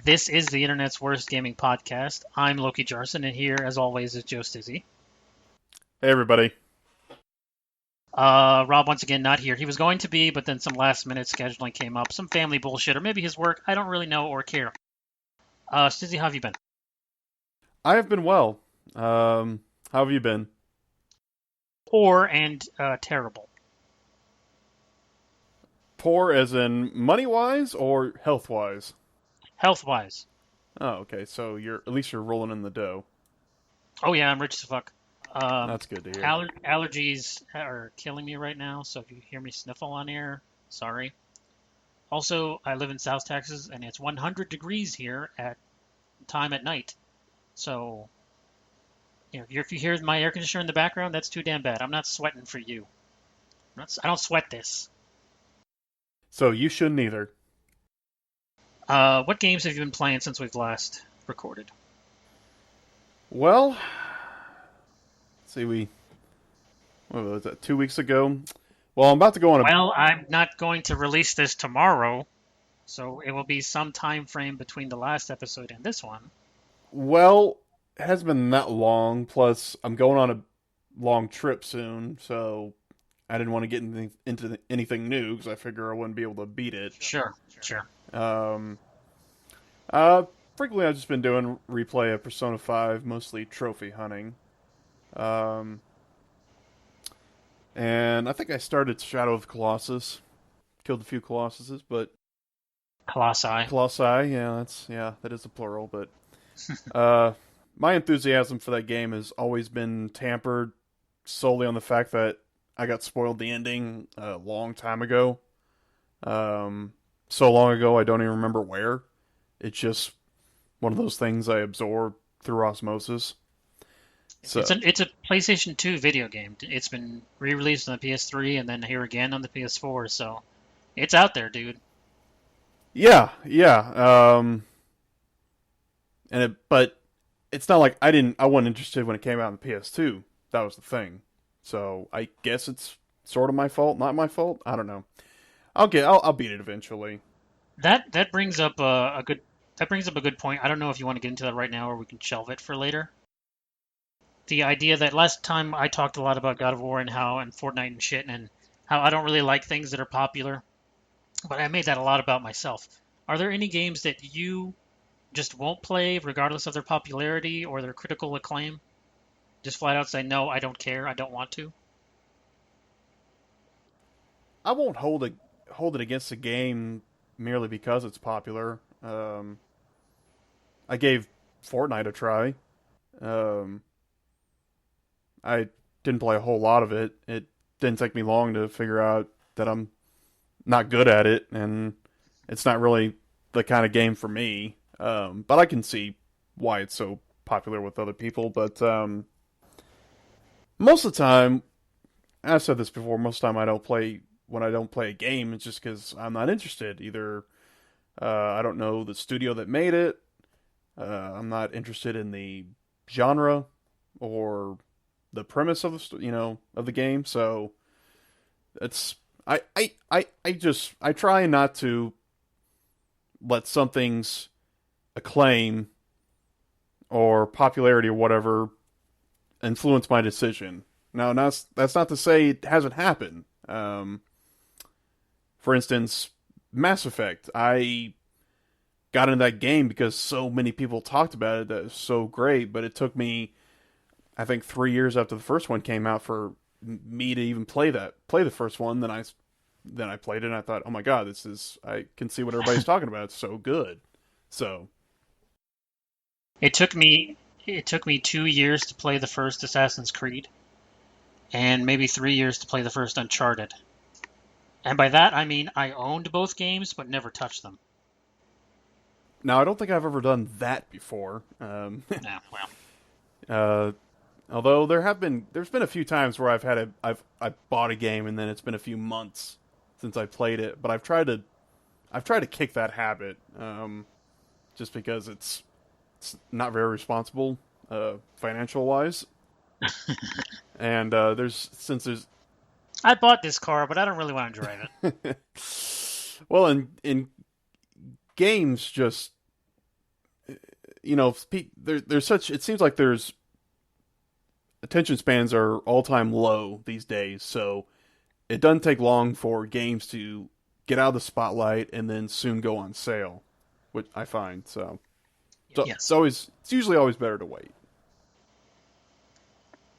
This is the internet's worst gaming podcast. I'm Loki Jarson, and here, as always, is Joe Stizzy. Hey everybody. Rob, once again, not here. He was going to be, but then some last-minute scheduling came up. Some family bullshit, or maybe his work. I don't really know or care. Stizzy, how have you been? I have been well. How have you been? Poor and terrible. Poor as in money-wise or health-wise? Health-wise. Oh, okay. So at least you're rolling in the dough. Oh, yeah, I'm rich as fuck. That's good to hear. Allergies are killing me right now, so if you hear me sniffle on air, sorry. Also, I live in South Texas, and it's 100 degrees here at time at night. So, if you hear my air conditioner in the background, that's too damn bad. I'm not sweating for you. I don't sweat this. So you shouldn't either. What games have you been playing since we've last recorded? Well, what was that, 2 weeks ago? Well, I'm about to go on a... Well, I'm not going to release this tomorrow, so it will be some time frame between the last episode and this one. Well, it hasn't been that long, plus I'm going on a long trip soon, so I didn't want to get into anything new, because I figure I wouldn't be able to beat it. Sure, sure. Um, Uh, Frequently I've just been doing replay of Persona 5, mostly trophy hunting. Um, and I think I started Shadow of the Colossus. Killed a few Colossuses, but Colossi. Colossi, that is the plural, but uh my enthusiasm for that game has always been tampered solely on the fact that I got spoiled the ending a long time ago. So long ago I don't even remember where. It's just one of those things I absorb through osmosis. So It's a PlayStation 2 video game. It's been re-released on the PS3 and then here again on the PS4, so it's out there, dude. yeah. But it's not like I wasn't interested when it came out on the PS2. That was the thing. So I guess it's sort of my fault, not my fault. I don't know. I'll beat it eventually. That brings up a good point. I don't know if you want to get into that right now or we can shelve it for later. The idea that last time I talked a lot about God of War and Fortnite and shit and how I don't really like things that are popular, but I made that a lot about myself. Are there any games that you just won't play regardless of their popularity or their critical acclaim? Just flat out say no, I don't care, I don't want to. I won't hold it against the game merely because it's popular. I gave Fortnite a try. Um, I didn't play a whole lot of it. It didn't take me long to figure out that I'm not good at it, and it's not really the kind of game for me. But I can see why it's so popular with other people. But most of the time, I've said this before. Most of the time, when I don't play a game. It's just because I'm not interested. Either I don't know the studio that made it. I'm not interested in the genre or the premise of the game. So it's I try not to let something's acclaim or popularity or whatever influence my decision. Now, that's not to say it hasn't happened. For instance, Mass Effect. I got into that game because so many people talked about it that it's so great, but it took me, I think, 3 years after the first one came out for me to even play the first one. Then I played it and I thought, oh my god, I can see what everybody's talking about. It's so good. So It took me it took me 2 years to play the first Assassin's Creed, and maybe 3 years to play the first Uncharted. And by that I mean I owned both games but never touched them. now I don't think I've ever done that before. Yeah, well, Uh, Although there's been a few times where I've bought a game and then it's been a few months since I played it, but I've tried to kick that habit, just because it's not very responsible, financial wise, and there's I bought this car, but I don't really want to drive it. well, in games just there's such. It seems like there's attention spans are all time low these days. So it doesn't take long for games to get out of the spotlight and then soon go on sale, which I find. So Yes. it's usually always better to wait.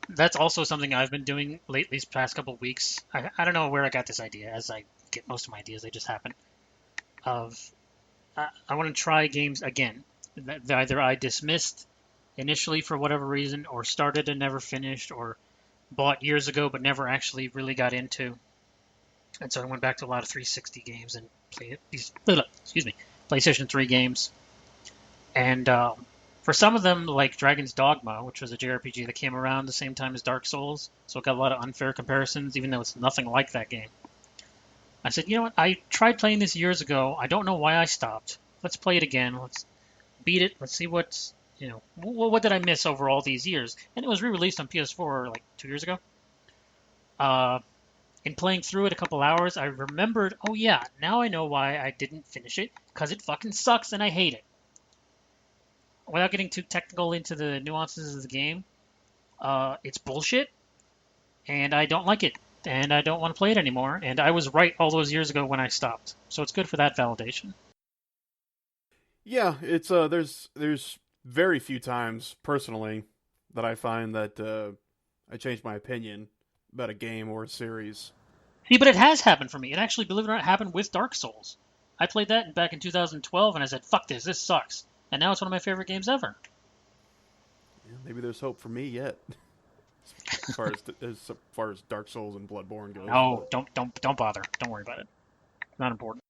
That's also something I've been doing lately, these past couple of weeks. I don't know where I got this idea, as I get most of my ideas, they just happen. Of I want to try games again that either I dismissed initially for whatever reason, or started and never finished, or bought years ago but never actually really got into. And so I went back to a lot of 360 games and played these, excuse me, PlayStation 3 games. And for some of them, like Dragon's Dogma, which was a JRPG that came around the same time as Dark Souls, so it got a lot of unfair comparisons, even though it's nothing like that game. I said, you know what? I tried playing this years ago. I don't know why I stopped. Let's play it again. Let's beat it. Let's see what did I miss over all these years? And it was re-released on PS4 like 2 years ago. Uh, in playing through it a couple hours, I remembered, oh yeah, now I know why I didn't finish it, because it fucking sucks and I hate it. Without getting too technical into the nuances of the game, it's bullshit, and I don't like it, and I don't want to play it anymore. And I was right all those years ago when I stopped, so it's good for that validation. Yeah, it's there's very few times personally that I find that I change my opinion about a game or a series. See, but it has happened for me. It actually, believe it or not, happened with Dark Souls. I played that back in 2012, and I said, "Fuck this, this sucks." And now it's one of my favorite games ever. Yeah, maybe there's hope for me yet, as far as Dark Souls and Bloodborne goes. No, But don't bother. Don't worry about it. Not important.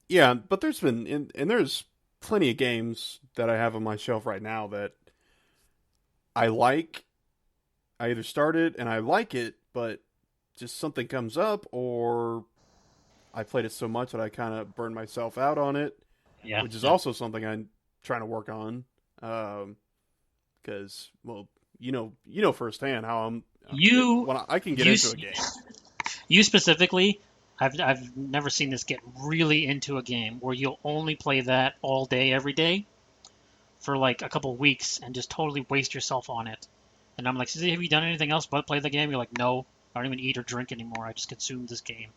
yeah, but there's been and there's plenty of games that I have on my shelf right now that I like. I either started and I like it, but just something comes up, or I played it so much that I kind of burned myself out on it, Yeah, which is yeah. also something I'm trying to work on. Because well, you know firsthand how I'm You, when I can get you, into a game. you specifically. I've never seen this get really into a game where you'll only play that all day, every day for like a couple of weeks and just totally waste yourself on it. And I'm like, "Suzie, have you done anything else but play the game?" You're like, no, I don't even eat or drink anymore. I just consume this game.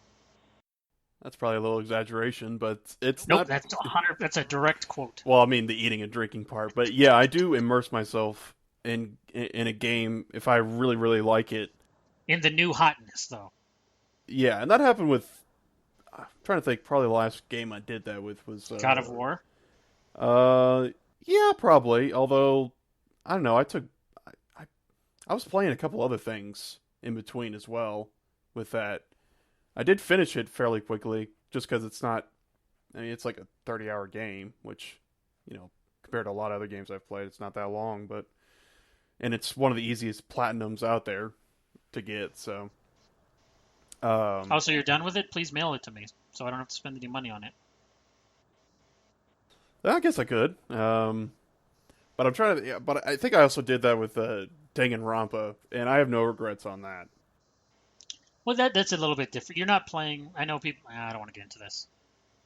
That's probably a little exaggeration, but it's Nope, not. that's 100. That's a direct quote. Well, I mean the eating and drinking part, but yeah, I do immerse myself in a game if I really like it. In the new hotness, though. Yeah, and that happened with. I'm trying to think. Probably the last game I did that with was. God of War. Uh, yeah, probably. Although I don't know. I I was playing a couple other things in between as well with that. I did finish it fairly quickly, just because it's not. I mean, it's like a 30-hour game, which, compared to a lot of other games I've played, it's not that long. But and it's one of the easiest platinums out there to get. So, Oh, so you're done with it? Please mail it to me so I don't have to spend any money on it. I guess I could. But I'm trying to. Yeah, but I think I also did that with Danganronpa, and I have no regrets on that. Well, that's a little bit different. You're not playing. I know people. I don't want to get into this.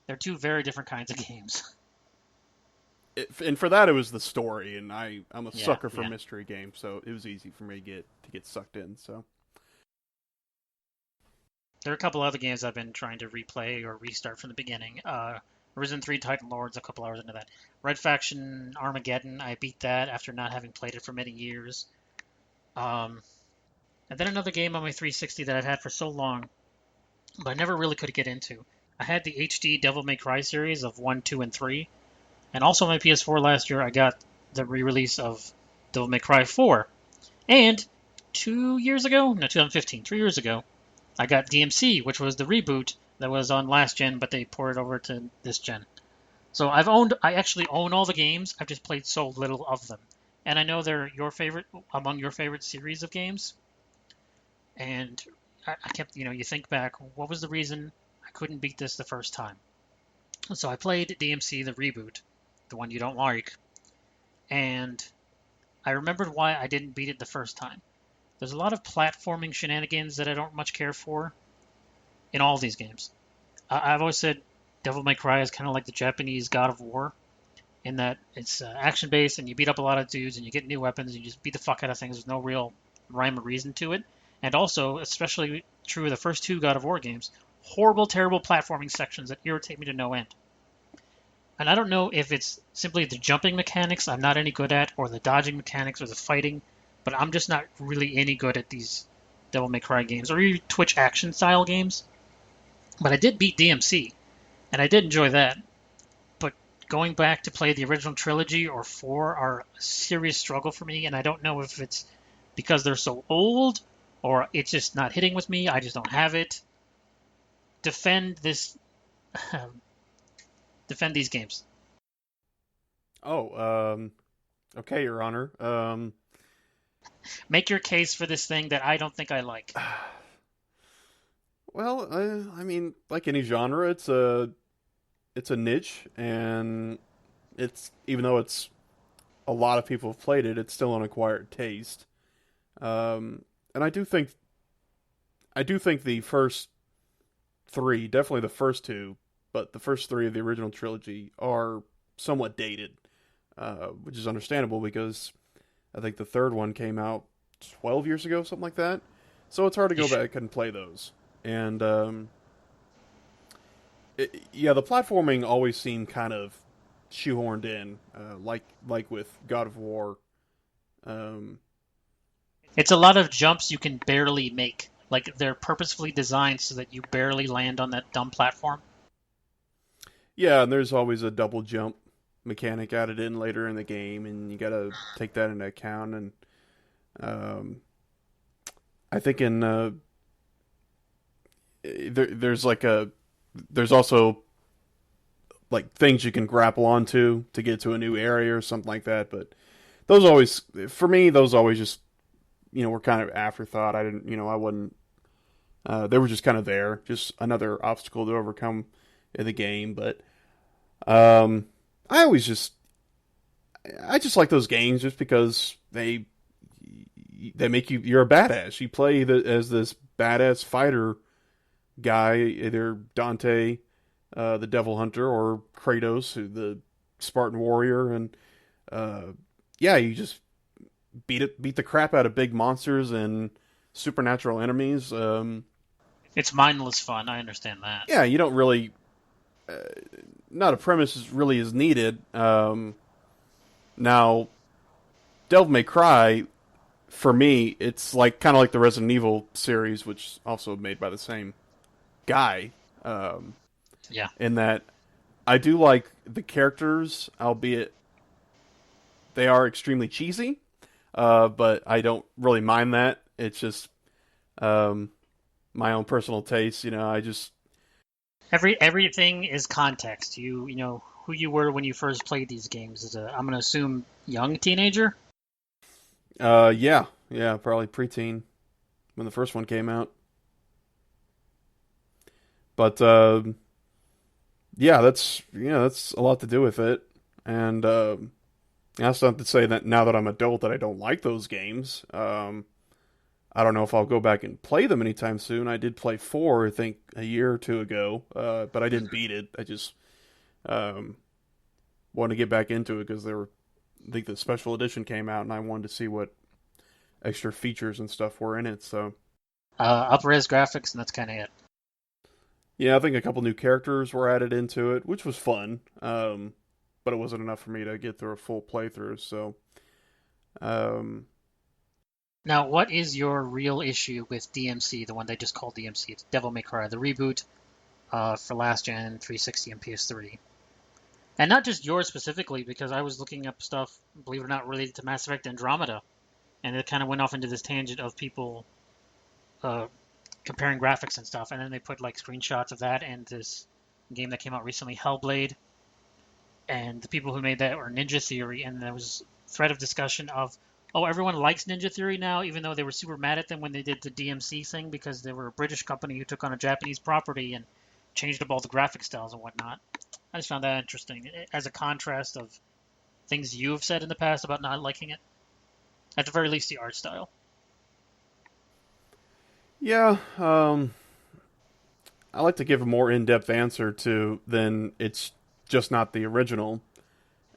They're two very different kinds of games. And for that, it was the story, and I'm a Yeah, sucker for yeah. mystery games, so it was easy for me to get sucked in. So There are a couple other games I've been trying to replay or restart from the beginning. Risen 3 Titan Lords, a couple hours into that. Red Faction Armageddon, I beat that after not having played it for many years. Um, and then another game on my 360 that I've had for so long, but I never really could get into. I had the HD Devil May Cry series of 1, 2, and 3. And also on my PS4 last year, I got the re-release of Devil May Cry 4. And 2 years ago, no, 2015, 3 years ago, I got DMC, which was the reboot that was on last gen, but they ported over to this gen. So I actually own all the games. I've just played so little of them, and I know they're among your favorite series of games. And I kept, you think back, what was the reason I couldn't beat this the first time? So I played DMC, the reboot, the one you don't like, and I remembered why I didn't beat it the first time. There's a lot of platforming shenanigans that I don't much care for in all these games. I've always said Devil May Cry is kind of like the Japanese God of War, in that it's action based and you beat up a lot of dudes and you get new weapons and you just beat the fuck out of things with no real rhyme or reason to it. And also, especially true of the first two God of War games, horrible, terrible platforming sections that irritate me to no end. And I don't know if it's simply the jumping mechanics I'm not any good at, or the dodging mechanics, or the fighting, but I'm just not really any good at these Devil May Cry games, or even Twitch action style games. But I did beat DMC, and I did enjoy that. But going back to play the original trilogy or four are a serious struggle for me, and I don't know if it's because they're so old, or it's just not hitting with me. I just don't have it. Defend this, defend these games. Oh, okay, Your Honor. Make your case for this thing that I don't think I like. Well, I mean, like any genre, it's a niche, and it's even though it's a lot of people have played it, it's still an acquired taste. And I do think the first three, definitely the first two, but the first three of the original trilogy are somewhat dated, which is understandable because I think the third one came out 12 years ago, something like that. So it's hard to go back and play those. And yeah, the platforming always seemed kind of shoehorned in, like with God of War. Um, It's a lot of jumps you can barely make. Like they're purposefully designed so that you barely land on that dumb platform. yeah, and there's always a double jump mechanic added in later in the game, and you got to take that into account. And um, I think in there's also like things you can grapple onto to get to a new area or something like that. But those always, for me, those always just were kind of afterthought. I didn't, I wasn't. They were just kind of there, just another obstacle to overcome in the game. But um, I always I just like those games just because they make you're a badass. You play as this badass fighter guy, either Dante, the Devil Hunter, or Kratos, the Spartan warrior, and uh, yeah, you just beat the crap out of big monsters and supernatural enemies. It's mindless fun. I understand that. Yeah, you don't really uh, not a premise is really is needed. Now, Devil May Cry for me, it's like kind of like the Resident Evil series, which is also made by the same guy. Um, Yeah. in that I do like the characters, albeit they are extremely cheesy. But I don't really mind that. It's just um, my own personal taste. I just Everything is context. You know who you were when you first played these games is a I'm gonna assume young teenager. yeah, probably preteen when the first one came out. But yeah, that's a lot to do with it. And that's not to say that now that I'm adult that I don't like those games. I don't know if I'll go back and play them anytime soon. I did play four, I think, a year or two ago, but I didn't beat it. I just um, wanted to get back into it because I think the special edition came out, and I wanted to see what extra features and stuff were in it. So Up-res graphics, and that's kind of it. yeah, I think a couple new characters were added into it, which was fun. But it wasn't enough for me to get through a full playthrough. So um, Now, what is your real issue with DMC, the one they just called DMC? It's Devil May Cry, the reboot for last gen 360 and PS3. And not just yours specifically, because I was looking up stuff, believe it or not, related to Mass Effect Andromeda, and it kind of went off into this tangent of people uh, comparing graphics and stuff, and then they put like screenshots of that and this game that came out recently, Hellblade, and the people who made that were Ninja Theory, and there was thread of discussion of, oh, everyone likes Ninja Theory now, even though they were super mad at them when they did the DMC thing because they were a British company who took on a Japanese property and changed up all the graphic styles and whatnot. I just found that interesting as a contrast of things you've said in the past about not liking it. At the very least, the art style. yeah, I like to give a more in-depth answer to than it's just not the original.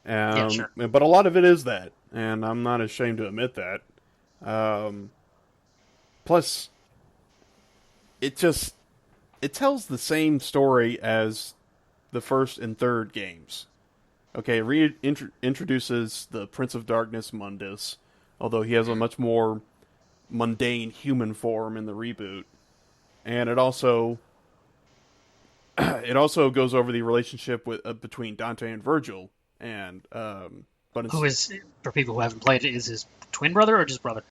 Yeah, sure. But a lot of it is that, and I'm not ashamed to admit that. Um, Plus, it just it tells the same story as the first and third games. Okay, it introduces the Prince of Darkness, Mundus, although he has a much more mundane human form in the reboot, and it also goes over the relationship between Dante and Virgil, and but Who it's is, for people who haven't played it, is his twin brother or just brother?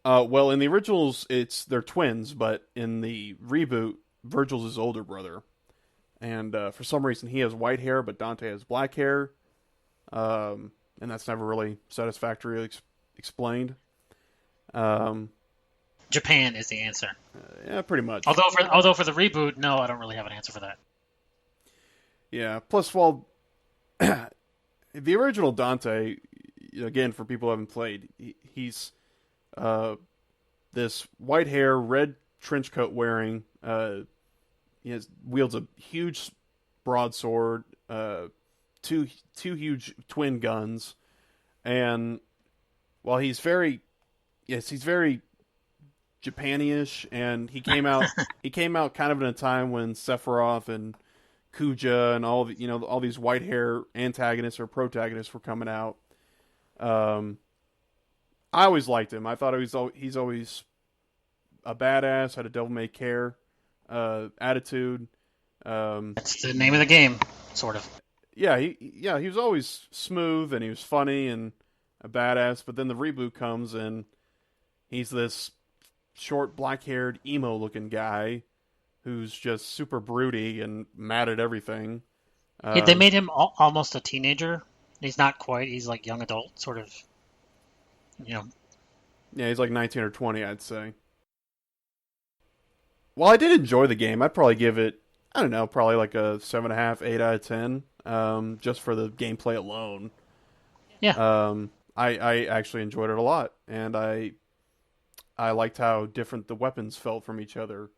well in the originals they're twins, but in the reboot Virgil's his older brother, and for some reason he has white hair, but Dante has black hair, and that's never really satisfactorily explained. Um, Japan is the answer. yeah, pretty much. Although for the reboot, no, I don't really have an answer for that. Yeah. Plus, while the original Dante, again, for people who haven't played, he's uh, this white hair, red trench coat wearing. Wields a huge broadsword, two huge twin guns, and while he's very Japanish, and he came out kind of in a time when Sephiroth and Kuja and all these white hair antagonists or protagonists were coming out. Um, I always liked him. I thought he's always a badass, had a devil may care attitude. That's the name of the game, sort of. He was always smooth and he was funny and a badass. But then the reboot comes and he's this short, black-haired, emo-looking guy who's just super broody and mad at everything. Yeah, they Um, made him almost a teenager. He's not quite. He's like young adult, sort of. You know, yeah, he's like 19 or 20, I'd say. While I did enjoy the game, I'd probably give it, I don't know, probably like a 7.5, 8 out of 10, just for the gameplay alone. yeah. I actually enjoyed it a lot, and I liked how different the weapons felt from each other,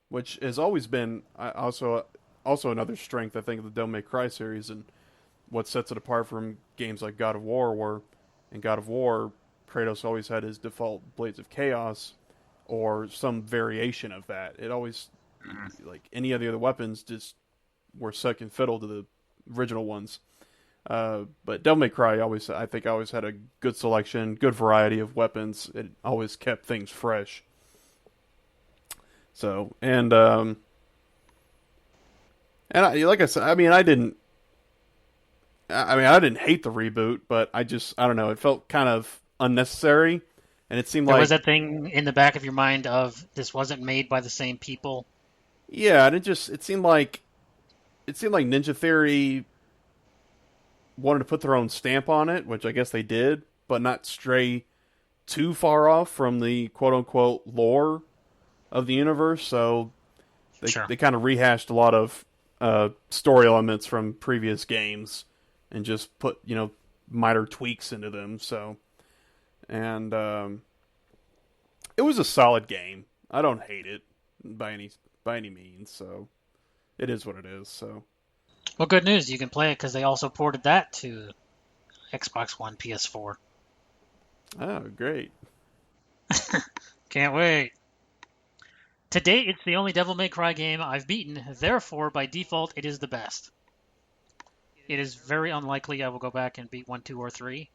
which has always been also another strength I think of the Devil May Cry series, and what sets it apart from games like God of War, where in God of War Kratos always had his default Blades of Chaos or some variation of that. It always, like any of the other weapons, just were second fiddle to the original ones. But Devil May Cry I think always had a good selection, good variety of weapons. It always kept things fresh. So like I said, I didn't hate the reboot, but I don't know, it felt kind of unnecessary, and it seemed There was like that thing in the back of your mind of this wasn't made by the same people. yeah, and it seemed like Ninja Theory wanted to put their own stamp on it, which I guess they did, but not stray too far off from the quote unquote lore of the universe. So Sure. they kind of rehashed a lot of story elements from previous games and just put minor tweaks into them. So and it was a solid game. I don't hate it by any means. So it is what it is. So Well, good news. You can play it because they also ported that to Xbox One, PS4. oh great. Can't wait. To date, it's the only Devil May Cry game I've beaten. Therefore, by default, it is the best. It is very unlikely I will go back and beat 1, 2, or 3.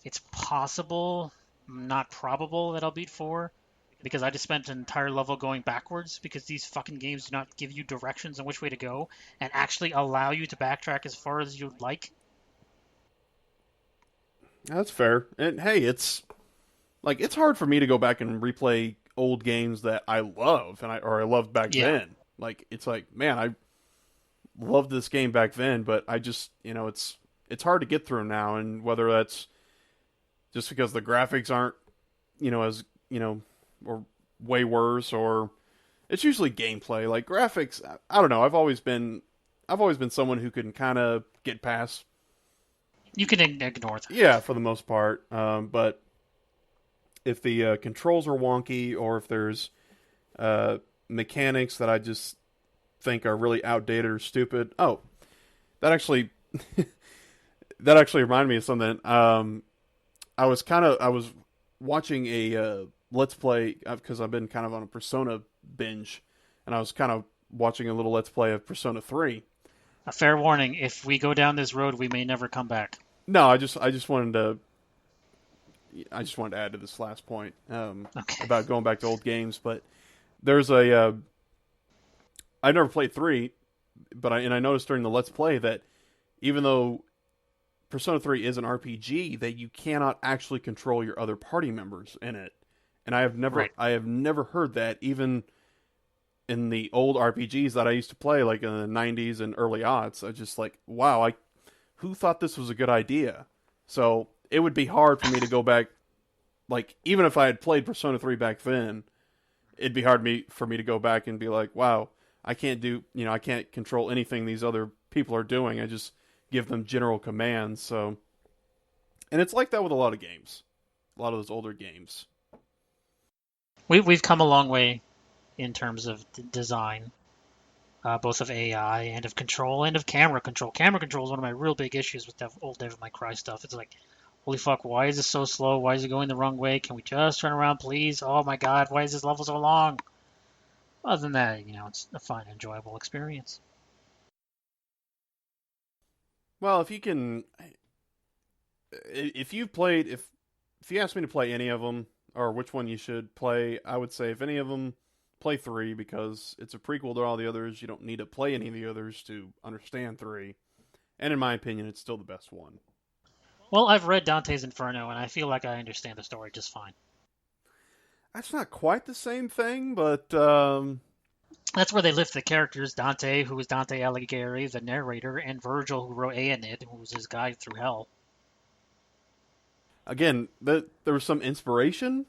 It's possible, not probable, that I'll beat 4, because I just spent an entire level going backwards, because these fucking games do not give you directions on which way to go, and actually allow you to backtrack as far as you'd like. That's fair. And hey, it's hard for me to go back and replay old games that I love or I loved back Yeah. then. Like it's like, man, I loved this game back then, but I just, it's hard to get through now, and whether that's just because the graphics aren't, as, or way worse, or it's usually gameplay. Like graphics, I don't know. I've always been someone who can kind of get past, You can ignore that. yeah, for the most part. But if the controls are wonky, or if there's mechanics that I just think are really outdated or stupid, oh, that actually that actually reminded me of something. I was watching a Let's Play because I've been kind of on a Persona binge, and I was kind of watching a little Let's Play of Persona 3. A fair warning: if we go down this road, we may never come back. No, I just wanted to add to this last point Okay. about going back to old games, but there's a I never played 3, but I noticed during the Let's Play that even though Persona 3 is an RPG, that you cannot actually control your other party members in it. And Right. I have never heard that even in the old RPGs that I used to play, like in the 90s and early aughts. I just like, wow, who thought this was a good idea? So it would be hard for me to go back, like, even if I had played Persona 3 back then, it'd be hard for me to go back and be like, wow, I can't control anything these other people are doing. I just give them general commands. So, and it's like that with a lot of games, a lot of those older games. We've come a long way in terms of design, both of AI and of control and of camera control. Camera control is one of my real big issues with that old Devil May Cry stuff. It's like, holy fuck, why is this so slow? Why is it going the wrong way? Can we just turn around, please? Oh my god, why is this level so long? Other than that, it's a fine, enjoyable experience. Well, if you can, if you've played, if you ask me to play any of them or which one you should play, I would say if any of them, play 3 because it's a prequel to all the others. You don't need to play any of the others to understand 3, and in my opinion, it's still the best one. Well, I've read Dante's Inferno, and I feel like I understand the story just fine. That's not quite the same thing, but That's where they lift the characters: Dante, who was Dante Alighieri, the narrator, and Virgil, who wrote Aeneid, who was his guide through hell. again, there was some inspiration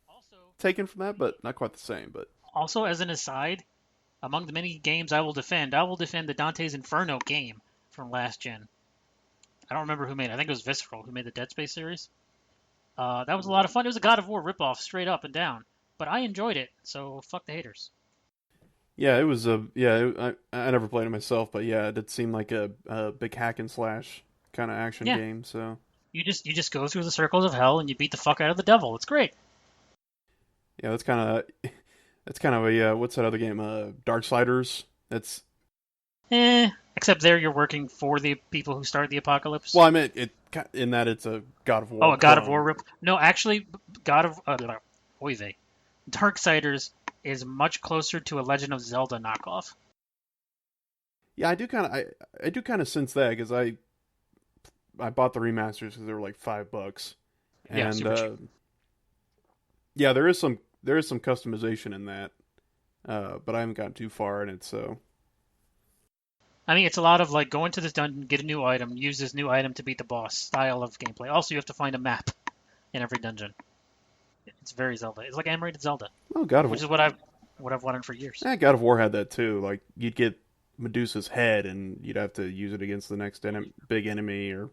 Also, taken from that, but not quite the same. But also as an aside, among the many games I will defend the Dante's Inferno game from last gen. I don't remember who made it. I think it was Visceral who made the Dead Space series. That was a lot of fun. It was a God of War ripoff, straight up and down. But I enjoyed it, so fuck the haters. yeah, it was a I never played it myself, but yeah, it did seem like a big hack and slash kind of action Yeah, game. So you just go through the circles of hell and you beat the fuck out of the devil. It's great. yeah, that's kind of a what's that other game? Darksiders. That's Except there you're working for the people who started the apocalypse. well, I meant it in that it's a God of Oh, War a God of War clone. rip. No, actually, God of Oy vey. Darksiders is much closer to a Legend of Zelda knockoff. Yeah, I do kind of sense that because I bought the remasters because they were like $5, Yeah, and super cheap. yeah, there is some customization in that, but I haven't gotten too far in it. So I mean, it's a lot of like go into this dungeon, get a new item, use this new item to beat the boss style of gameplay. Also, you have to find a map in every dungeon. It's very Zelda. It's like animated Zelda, oh, God of which War, is what I've wanted for years. God of War had that too. Like you'd get Medusa's head, and you'd have to use it against the next big enemy or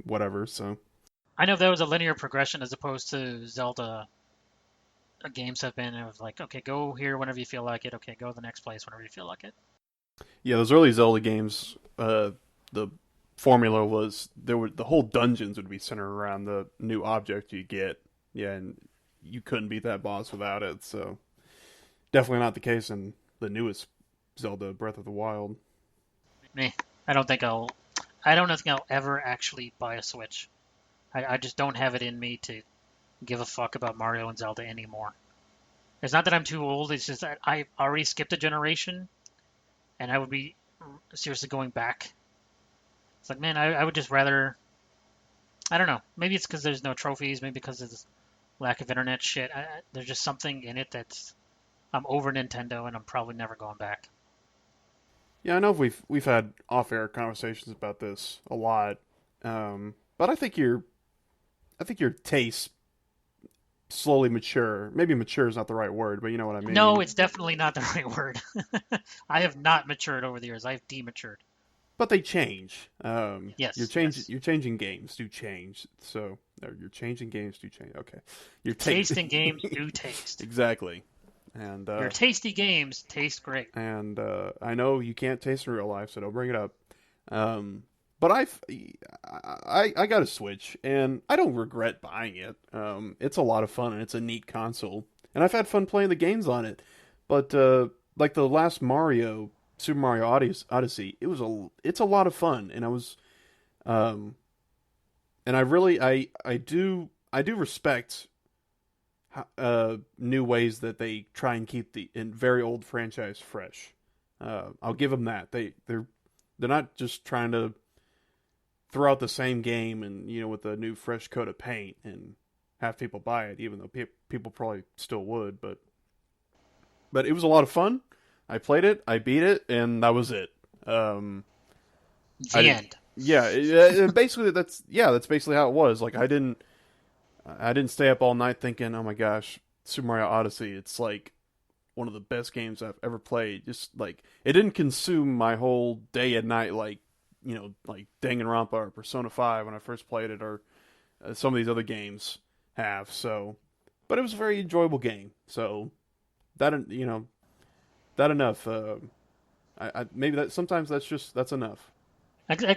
whatever. So I know if that was a linear progression as opposed to Zelda games have been of like, okay, go here whenever you feel like it. Okay, go to the next place whenever you feel like it. yeah, those early Zelda games, the formula was the whole dungeons would be centered around the new object you get. Yeah, and you couldn't beat that boss without it. So definitely not the case in the newest Zelda Breath of the Wild. Meh. I don't think I'll. I don't think I'll ever actually buy a Switch. I just don't have it in me to give a fuck about Mario and Zelda anymore. It's not that I'm too old. It's just that I already skipped a generation, and I would be seriously going back. It's like, man, I would just rather. I don't know. Maybe it's because there's no trophies. Maybe because of this lack of internet shit. There's just something in it that's. I'm over Nintendo, and I'm probably never going back. Yeah, I know we've had off air conversations about this a lot, but I think your tastes slowly mature. Maybe mature is not the right word, but you know what I No, mean. it's definitely not the right word. I have not matured over the years. I've dematured. But they change. Yes, yes. You're changing games do change. So you're changing games do change. Okay, you're Taste in games do taste. exactly. And Your tasty games taste great. I know you can't taste in real life, so don't bring it up. Um, but I got a Switch, and I don't regret buying it. It's a lot of fun, and it's a neat console, and I've had fun playing the games on it. But like the last Mario, Super Mario Odyssey, it's a lot of fun, and um, and I do respect new ways that they try and keep the very old franchise fresh. I'll give them that. They're not just trying to throw out the same game and with a new fresh coat of paint and have people buy it, even though people probably still would. But it was a lot of fun. I played it, I beat it, and that was it. The end. Yeah, basically that's basically how it was. Like I didn't stay up all night thinking, oh my gosh, Super Mario Odyssey, it's like one of the best games I've ever played. Just like it didn't consume my whole day and night like like Danganronpa or Persona 5 when I first played it, or some of these other games have. So, but it was a very enjoyable game. So that that enough. Maybe that sometimes that's enough.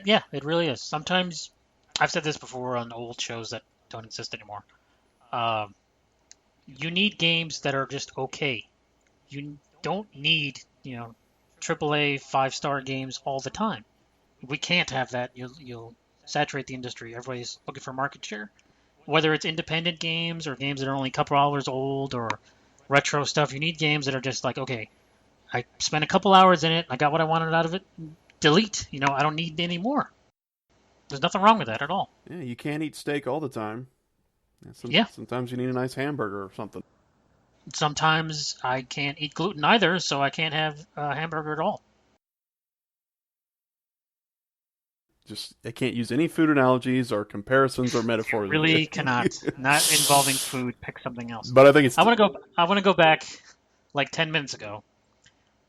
Yeah, it really is. Sometimes I've said this before on old shows that don't exist anymore. Um, you need games that are just okay. You don't need, AAA 5-star games all the time. We can't have that. You'll saturate the industry. Everybody's looking for market share. Whether it's independent games or games that are only a couple hours old or retro stuff, you need games that are just like, okay, I spent a couple hours in it. I got what I wanted out of it. Delete. I don't need any more. There's nothing wrong with that at all. Yeah, you can't eat steak all the time. Yeah. Sometimes you need a nice hamburger or something. Sometimes I can't eat gluten either, so I can't have a hamburger at all. Just I can't use any food analogies or comparisons or metaphors. Really cannot. Not involving food. Pick something else. But I think it's. I want to go back like 10 minutes ago.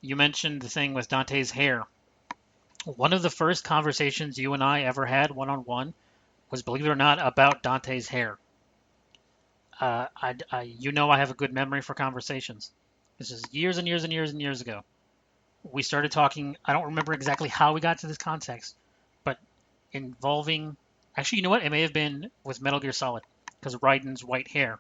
You mentioned the thing with Dante's hair. One of the first conversations you and I ever had one-on-one was, believe it or not, about Dante's hair. I have a good memory for conversations. This is years and years and years and years ago. We started talking. I don't remember exactly how we got to this context, but involving. Actually, you know what? It may have been with Metal Gear Solid, because of Raiden's white hair.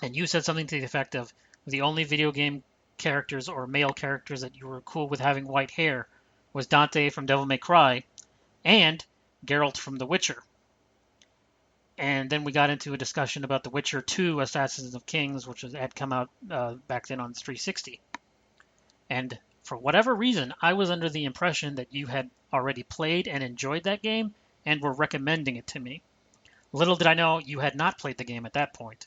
And you said something to the effect of the only video game characters or male characters that you were cool with having white hair was Dante from Devil May Cry and Geralt from The Witcher. And then we got into a discussion about The Witcher 2 Assassins of Kings, which had come out back then on 360. And for whatever reason, I was under the impression that you had already played and enjoyed that game and were recommending it to me. Little did I know you had not played the game at that point.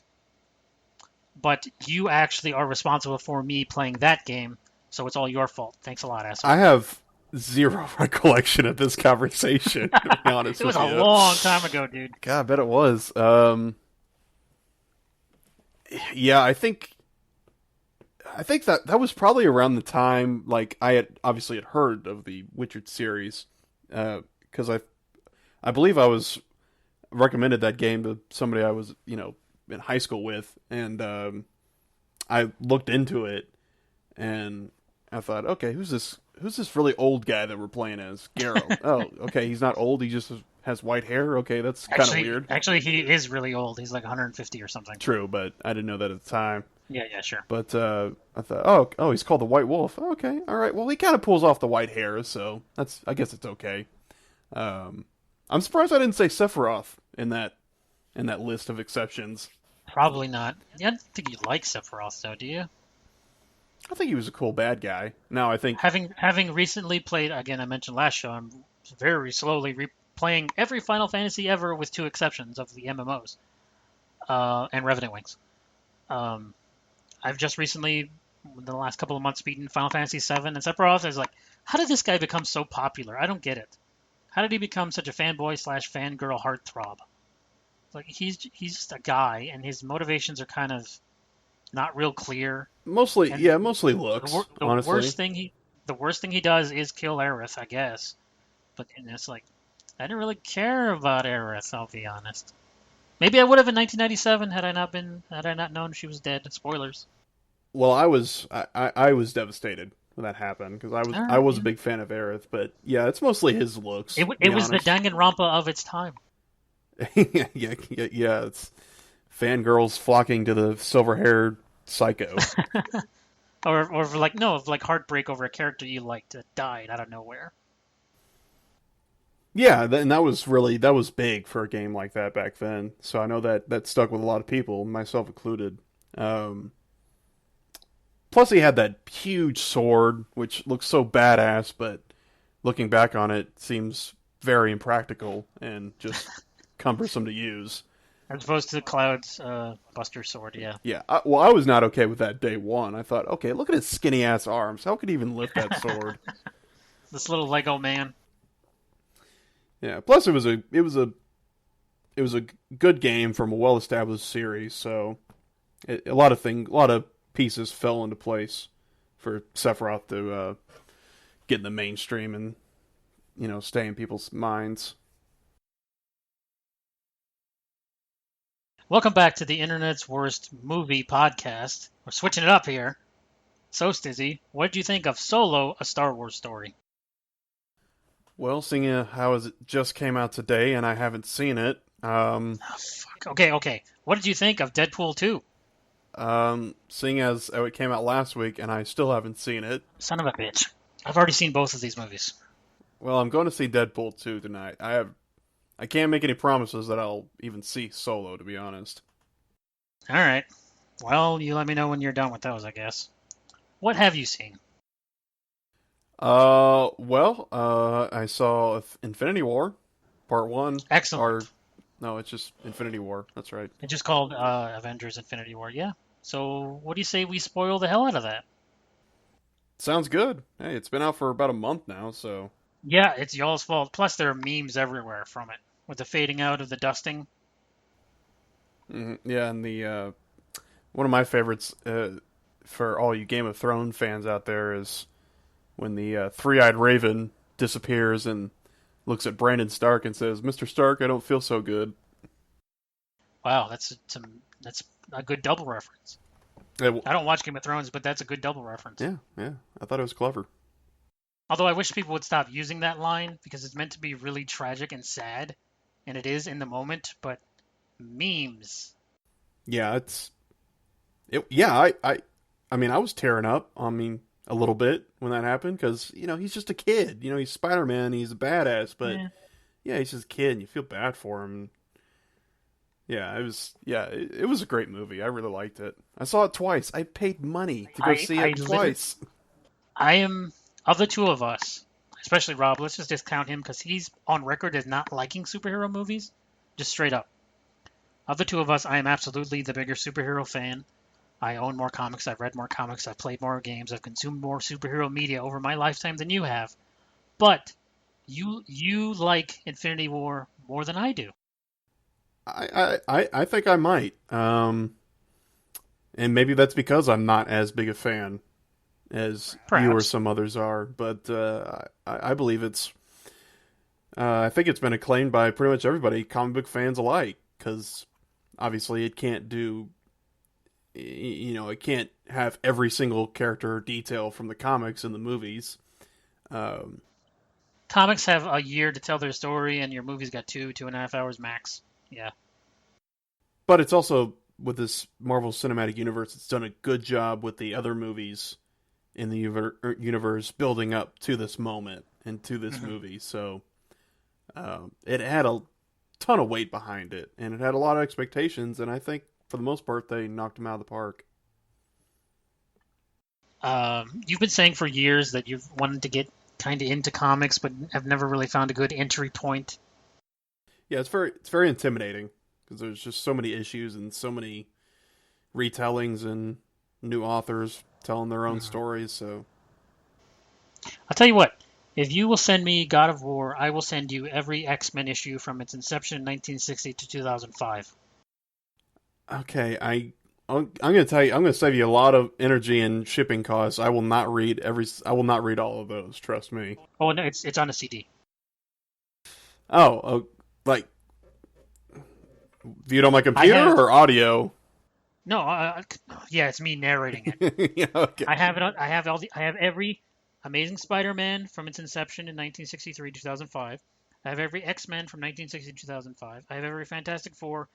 But you actually are responsible for me playing that game, so it's all your fault. Thanks a lot, asshole. I have zero recollection of this conversation, to be honest It was with a you. long time ago, dude. God, I bet it was. Yeah, I think that was probably around the time like I had obviously had heard of the Witcher series, because I believe I was recommended that game to somebody I was in high school with, and I looked into it, and I thought, okay, who's this really old guy that we're playing as? Geralt. Oh, okay, he's not old. He just has white hair. Okay, that's kind of weird. Actually, he is really old. He's like 150 or something. True, but I didn't know that at the time. Yeah, sure. But I thought, oh, he's called the White Wolf. Okay, all right. Well, he kind of pulls off the white hair, so I guess it's okay. I'm surprised I didn't say Sephiroth in that list of exceptions. Probably not. I don't think you like Sephiroth, though, do you? I think he was a cool bad guy. Now I think having recently played, again, I mentioned last show, I'm very slowly replaying every Final Fantasy ever, with two exceptions of the MMOs and Revenant Wings. I've just recently, in the last couple of months, beaten Final Fantasy VII, and Sephiroth is like, how did this guy become so popular? I don't get it. How did he become such a fanboy / fangirl heartthrob? Like he's just a guy, and his motivations are kind of not real clear. Mostly looks. Honestly, The worst thing he does is kill Aerith, I guess. But it's like, I didn't really care about Aerith, I'll be honest. Maybe I would have in 1997 had I not known she was dead. Spoilers. Well, I was devastated when that happened because I was All I right, was a yeah. big fan of Aerith, but yeah, it's mostly his looks. To It be was the honest, Danganronpa of its time. yeah. It's fangirls flocking to the silver-haired psycho. Or like no, of like heartbreak over a character you liked that died out of nowhere. Yeah, and that was big for a game like that back then. So I know that stuck with a lot of people, myself included. Um, Plus, he had that huge sword, which looks so badass, but looking back on it, seems very impractical and just cumbersome to use. As opposed to Cloud's Buster Sword, yeah. Yeah, I was not okay with that day one. I thought, okay, look at his skinny ass arms. How could he even lift that sword? This little Lego man. Yeah. Plus, it was a good game from a well established series, so a lot of pieces fell into place for Sephiroth to get in the mainstream and stay in people's minds. Welcome back to the internet's worst movie podcast. We're switching it up here. So, Stizzy, what did you think of Solo, a Star Wars story? Well, seeing how it just came out today and I haven't seen it, Oh, fuck. Okay. What did you think of Deadpool 2? seeing as it came out last week and I still haven't seen it, Son of a bitch. I've already seen both of these movies. well, I'm going to see Deadpool 2 tonight. I can't make any promises that I'll even see Solo, to be honest. All right. Well, you let me know when you're done with those, I guess. What have you seen? I saw Infinity War, Part 1, or, Excellent. no, it's just Infinity War, that's right. It just called Avengers Infinity War, yeah. So, what do you say we spoil the hell out of that? Sounds good. Hey, it's been out for about a month now, so. Yeah, it's y'all's fault. Plus, there are memes everywhere from it, with the fading out of the dusting. Yeah, and one of my favorites for all you Game of Thrones fans out there is when the three-eyed raven disappears and looks at Brandon Stark and says, "Mr. Stark, I don't feel so good." Wow, that's a good double reference. Yeah, I don't watch Game of Thrones, but that's a good double reference. yeah, I thought it was clever. Although I wish people would stop using that line because it's meant to be really tragic and sad, and it is in the moment, but memes. Yeah, I mean, I was tearing up. I mean, a little bit when that happened because he's just a kid. He's Spider-Man. He's a badass, but Yeah. yeah, he's just a kid, and you feel bad for him. Yeah, it was. Yeah, it was a great movie. I really liked it. I saw it twice. I paid money to go see I it literally, twice. I am of the two of us, especially Rob. Let's just discount him because he's on record as not liking superhero movies, just straight up. Of the two of us, I am absolutely the bigger superhero fan. I own more comics. I've read more comics. I've played more games. I've consumed more superhero media over my lifetime than you have. But you like Infinity War more than I do. I think I might. And maybe that's because I'm not as big a fan as you or Perhaps. some others are. But I believe it's. I think it's been acclaimed by pretty much everybody, comic book fans alike, because obviously it can't do. It can't have every single character detail from the comics and the movies. Um, Comics have a year to tell their story, and your movie's got 2.5 hours max. Yeah. but it's also with this Marvel Cinematic Universe, it's done a good job with the other movies in the universe building up to this moment and to this Mhm. movie. So it had a ton of weight behind it, and it had a lot of expectations. And I think for the most part, they knocked them out of the park. You've been saying for years that you've wanted to get kind of into comics, but have never really found a good entry point. Yeah, it's very intimidating because there's just so many issues and so many retellings and new authors telling their own Mhm. stories. So I'll tell you what. If you will send me God of War, I will send you every X-Men issue from its inception in 1960 to 2005. okay, I'm going to tell you, I'm going to save you a lot of energy and shipping costs. I will not read all of those. Trust me. Oh no, it's on a CD. Like viewed on my I computer have or audio? no, yeah, it's me narrating it. Yeah, okay. I have it on. I have every Amazing Spider-Man from its inception in 1963 to 2005. I have every X-Men from 1960 to 2005. I have every Fantastic Four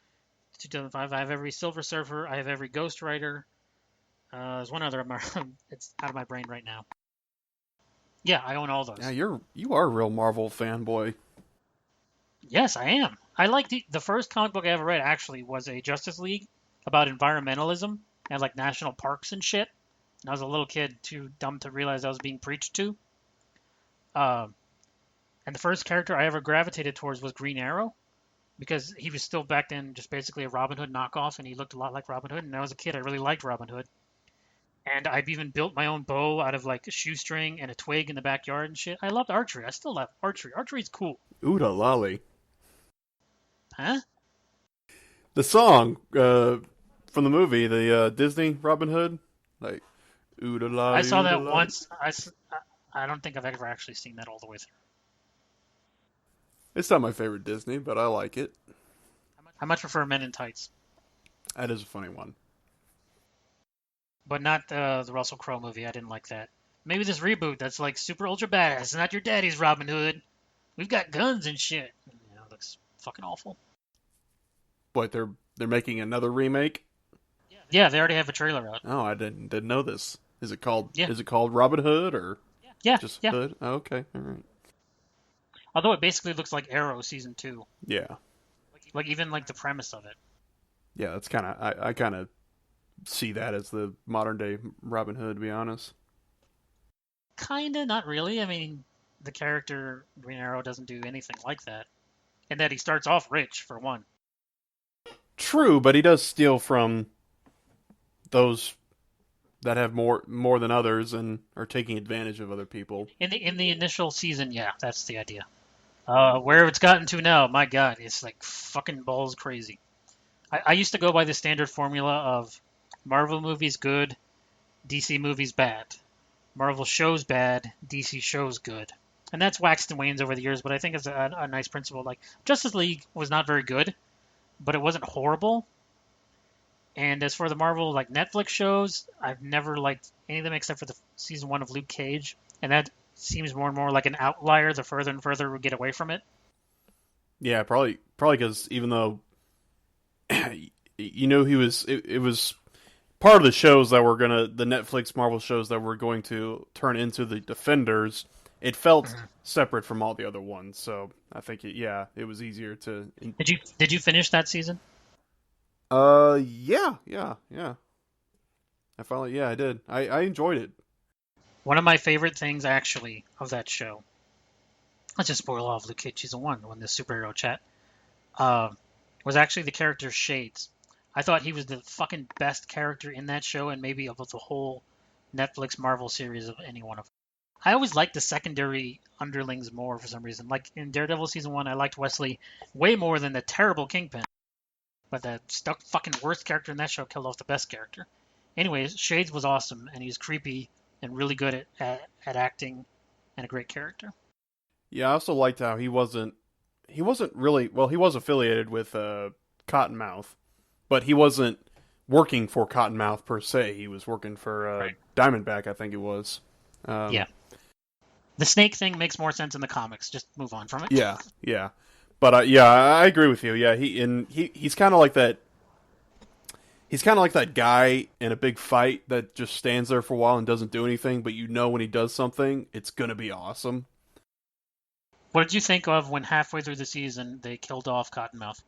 to 2005. I have every Silver Surfer. I have every Ghost Rider. There's one other. It's out of my brain right now. Yeah, I own all Yeah, those. you are a real Marvel fanboy. Yes, I am. I like the first comic book I ever read actually was a Justice League about environmentalism and like national parks and shit. And I was a little kid, too dumb to realize I was being preached to. Um, and the first character I ever gravitated towards was Green Arrow because he was still back then just basically a Robin Hood knockoff, and he looked a lot like Robin Hood. And I was a kid, I really liked Robin Hood. And I've even built my own bow out of like a shoestring and a twig in the backyard and shit. I loved archery. I still love archery. Archery's cool. Ooda lolly. Huh? The song from the movie, the Disney Robin Hood, like I saw Ooda that lolly. once. I don't think I've ever actually seen that all the way through. It's not my favorite Disney, but I like it. I much prefer Men in Tights, That is a funny one. but not the Russell Crowe movie. I didn't like that. Maybe this reboot that's like super ultra badass. It's not your daddy's Robin Hood. We've got guns and shit. It looks fucking awful. But they're making another remake. Yeah, they already have a trailer out. Oh, I didn't know this. Yeah, Is it called Robin Hood or yeah, just yeah. Hood? Oh, okay, all right. Although it basically looks like Arrow season two. Yeah, Like even like the premise of it. yeah. That's kind of I kind of see that as the modern day Robin Hood. To be honest. Kinda, not really. I mean, the character Green Arrow doesn't do anything like that, and that he starts off rich for one. True, but he does steal from those that have more than others and are taking advantage of other people. In the initial season, yeah, that's the idea. Where it's gotten to now, my God, it's like fucking balls crazy. I used to go by the standard formula of Marvel movies good, DC movies bad. Marvel shows bad, DC shows good. And that's waxed and wanes over the years, but I think it's a nice principle. Like, Justice League was not very good, but it wasn't horrible. And as for the Marvel like Netflix shows, I've never liked any of them except for the season one of Luke Cage, and that seems more and more like an outlier the further and further we get away from it. Yeah, probably because even though it was part of the shows that were the Netflix Marvel shows that were going to turn into the Defenders. It felt Mhm. separate from all the other ones, so I think it was easier to. Did you finish that season? Yeah. I did. I enjoyed it. One of my favorite things actually of that show. Let's just spoil all of Luke Cage season one when the superhero chat. Uh, was actually the character Shades. I thought he was the fucking best character in that show and maybe of the whole Netflix Marvel series of any one of them. I always liked the secondary underlings more for some reason. Like in Daredevil season one, I liked Wesley way more than the terrible Kingpin. But the stuck fucking worst character in that show killed off the best character. Anyways, Shades was awesome and he's creepy and really good at acting and a great character. Yeah, I also liked how he wasn't really well. He was affiliated with Cottonmouth, but he wasn't working for Cottonmouth per se. He was working for Right. Diamondback, I think it was. Um, Yeah. The snake thing makes more sense in the comics. Just move on from it. yeah. But yeah, I agree with you. Yeah, he's kind of like that. He's kind of like that guy in a big fight that just stands there for a while and doesn't do anything, but you know when he does something, it's gonna be awesome. What did you think of when halfway through the season they killed off Cottonmouth?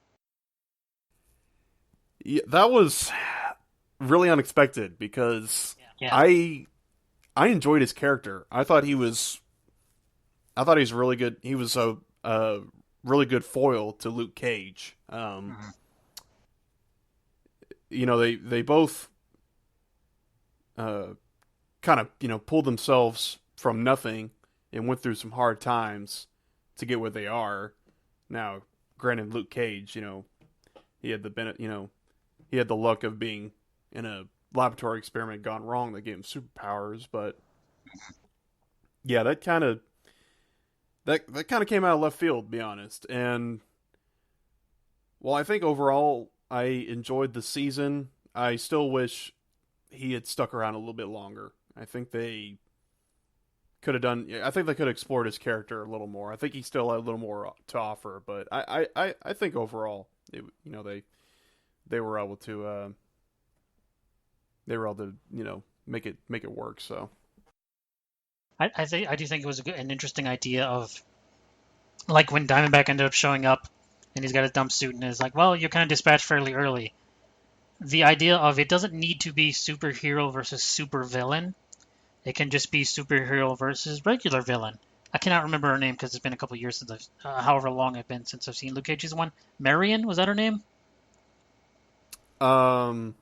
Yeah, that was really unexpected because Yeah. I enjoyed his character. I thought he was really good. He was a really good foil to Luke Cage. Mhm. They both kind of pulled themselves from nothing and went through some hard times to get where they are. Now, granted, Luke Cage, he had he had the luck of being in a laboratory experiment gone wrong that gave him superpowers, but yeah, that kind of came out of left field, to be honest. And well, I think overall I enjoyed the season. I still wish he had stuck around a little bit longer. I think they could have done. I think they could have explored his character a little more. I think he still had a little more to offer, but I think overall, they were able to make it work. So I do think it was an interesting idea of like when Diamondback ended up showing up and he's got his dump suit and is like, well, you're kind of dispatched fairly early. The idea of it doesn't need to be superhero versus supervillain. It can just be superhero versus regular villain. I cannot remember her name because it's been a couple of years since however long it's been since I've seen Luke Cage's one. Marion, was that her name? um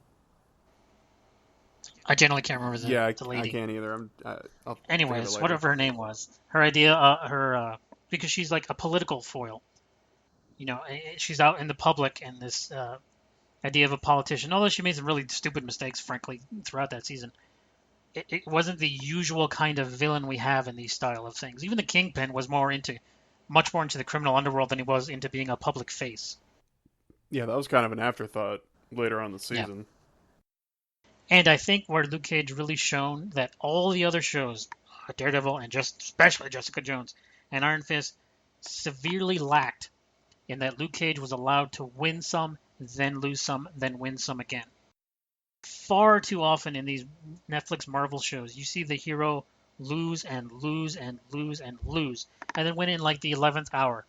I generally can't remember yeah, the I lady. can't either. I'll think of it Anyways, later. whatever her name was, her idea, because she's like a political foil. She's out in the public and this idea of a politician. Although she made some really stupid mistakes, frankly, throughout that season, it wasn't the usual kind of villain we have in these style of things. Even the Kingpin was much more into the criminal underworld than he was into being a public face. Yeah, that was kind of an afterthought later on in the Yeah. season. And I think where Luke Cage really shown that all the other shows, Daredevil and just especially Jessica Jones and Iron Fist, severely lacked in that Luke Cage was allowed to win some, then lose some, then win some again. Far too often in these Netflix Marvel shows, you see the hero lose and lose and lose and lose, and then win in like the 11th hour.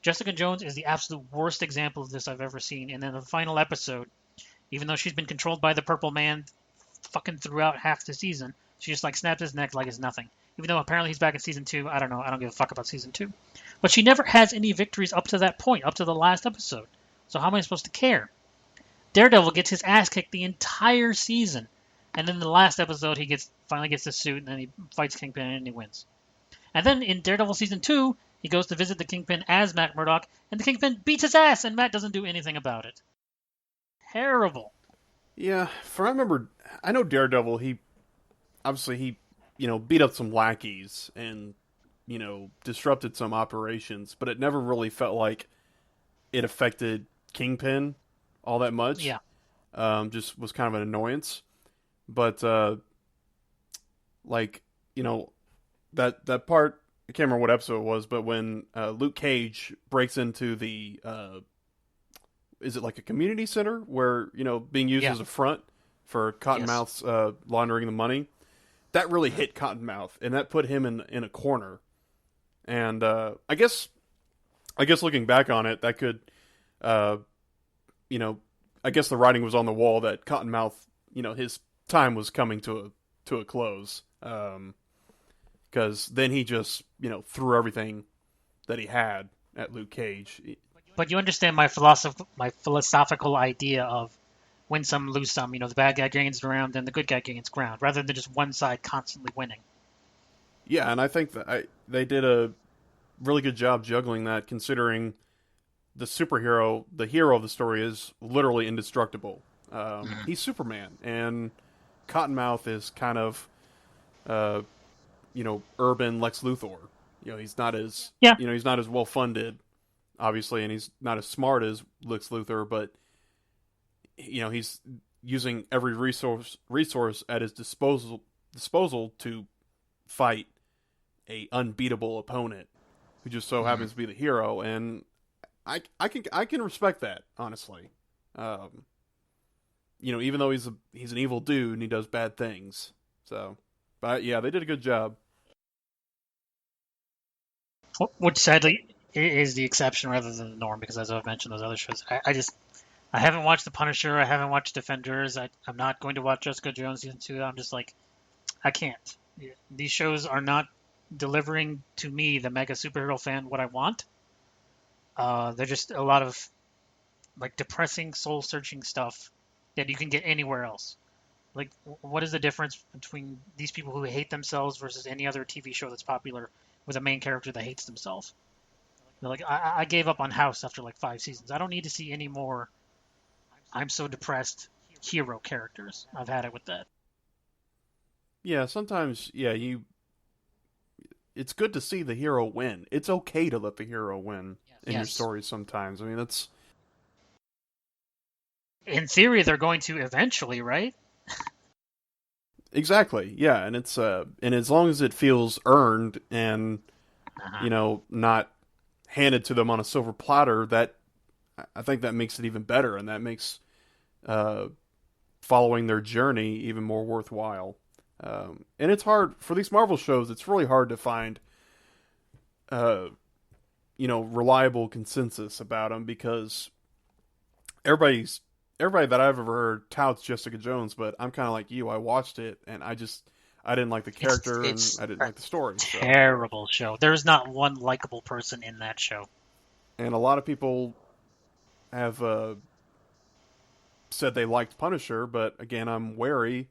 Jessica Jones is the absolute worst example of this I've ever seen. And in the final episode, even though she's been controlled by the Purple Man fucking throughout half the season, she just like snaps his neck like it's nothing. Even though apparently he's back in season 2, I don't know. I don't give a fuck about season 2. But she never has any victories up to that point, up to the last episode. So how am I supposed to care? Daredevil gets his ass kicked the entire season, and then the last episode he finally gets the suit, and then he fights Kingpin and he wins. And then in Daredevil season 2, he goes to visit the Kingpin as Matt Murdock, and the Kingpin beats his ass, and Matt doesn't do anything about it. Terrible. Yeah, I know Daredevil. He beat up some lackeys and disrupted some operations, but it never really felt like it affected Kingpin all that much. Yeah. Just was kind of an annoyance. But like that part, I can't remember what episode it was, but when Luke Cage breaks into the is it like a community center where being used as a front for Cottonmouth's laundering the money, that really hit Cottonmouth, and that put him in a corner. And I guess looking back on it, that could I guess the writing was on the wall that Cottonmouth, his time was coming to a close. Because then he just threw everything that he had at Luke Cage. But you understand my philosophical idea of win some, lose some. The bad guy gains ground, and the good guy gains ground, rather than just one side constantly winning. Yeah, and I think that they did a really good job juggling that, considering the hero of the story is literally indestructible. He's Superman, and Cottonmouth is kind of, urban Lex Luthor. He's not as Yeah. he's not as well funded, obviously, and he's not as smart as Lex Luthor, but he's using every resource at his disposal to fight a unbeatable opponent who just so happens to be the hero, and I can respect that, honestly. Even though he's an evil dude and he does bad things. So, but yeah, they did a good job. Which sadly is the exception rather than the norm, because as I've mentioned those other shows, I haven't watched The Punisher, I haven't watched Defenders, I'm not going to watch Jessica Jones season 2. I'm just like, I can't. These shows are not delivering to me, the mega superhero fan, what I want. They're just a lot of like depressing, soul-searching stuff that you can get anywhere else. Like, what is the difference between these people who hate themselves versus any other TV show that's popular with a main character that hates themselves? Like, I gave up on House after like 5 seasons. I don't need to see any more I'm so depressed hero characters. I've had it with that. Yeah, sometimes, it's good to see the hero win. It's okay to let the hero win in your stories sometimes. I mean, that's... In theory, they're going to eventually, right? exactly, yeah, and it's and as long as it feels earned and Uh-huh. not handed to them on a silver platter, that I think that makes it even better, and that makes uh, following their journey even more worthwhile. And it's hard for these Marvel shows. It's really hard to find, uh, reliable consensus about them because everybody's everybody that I've ever heard touts Jessica Jones, but I'm kind of like you. I watched it and I didn't like the character and It's I didn't a like the story. So, terrible show. There's not one likable person in that show. and a lot of people have said they liked Punisher, but again, I'm wary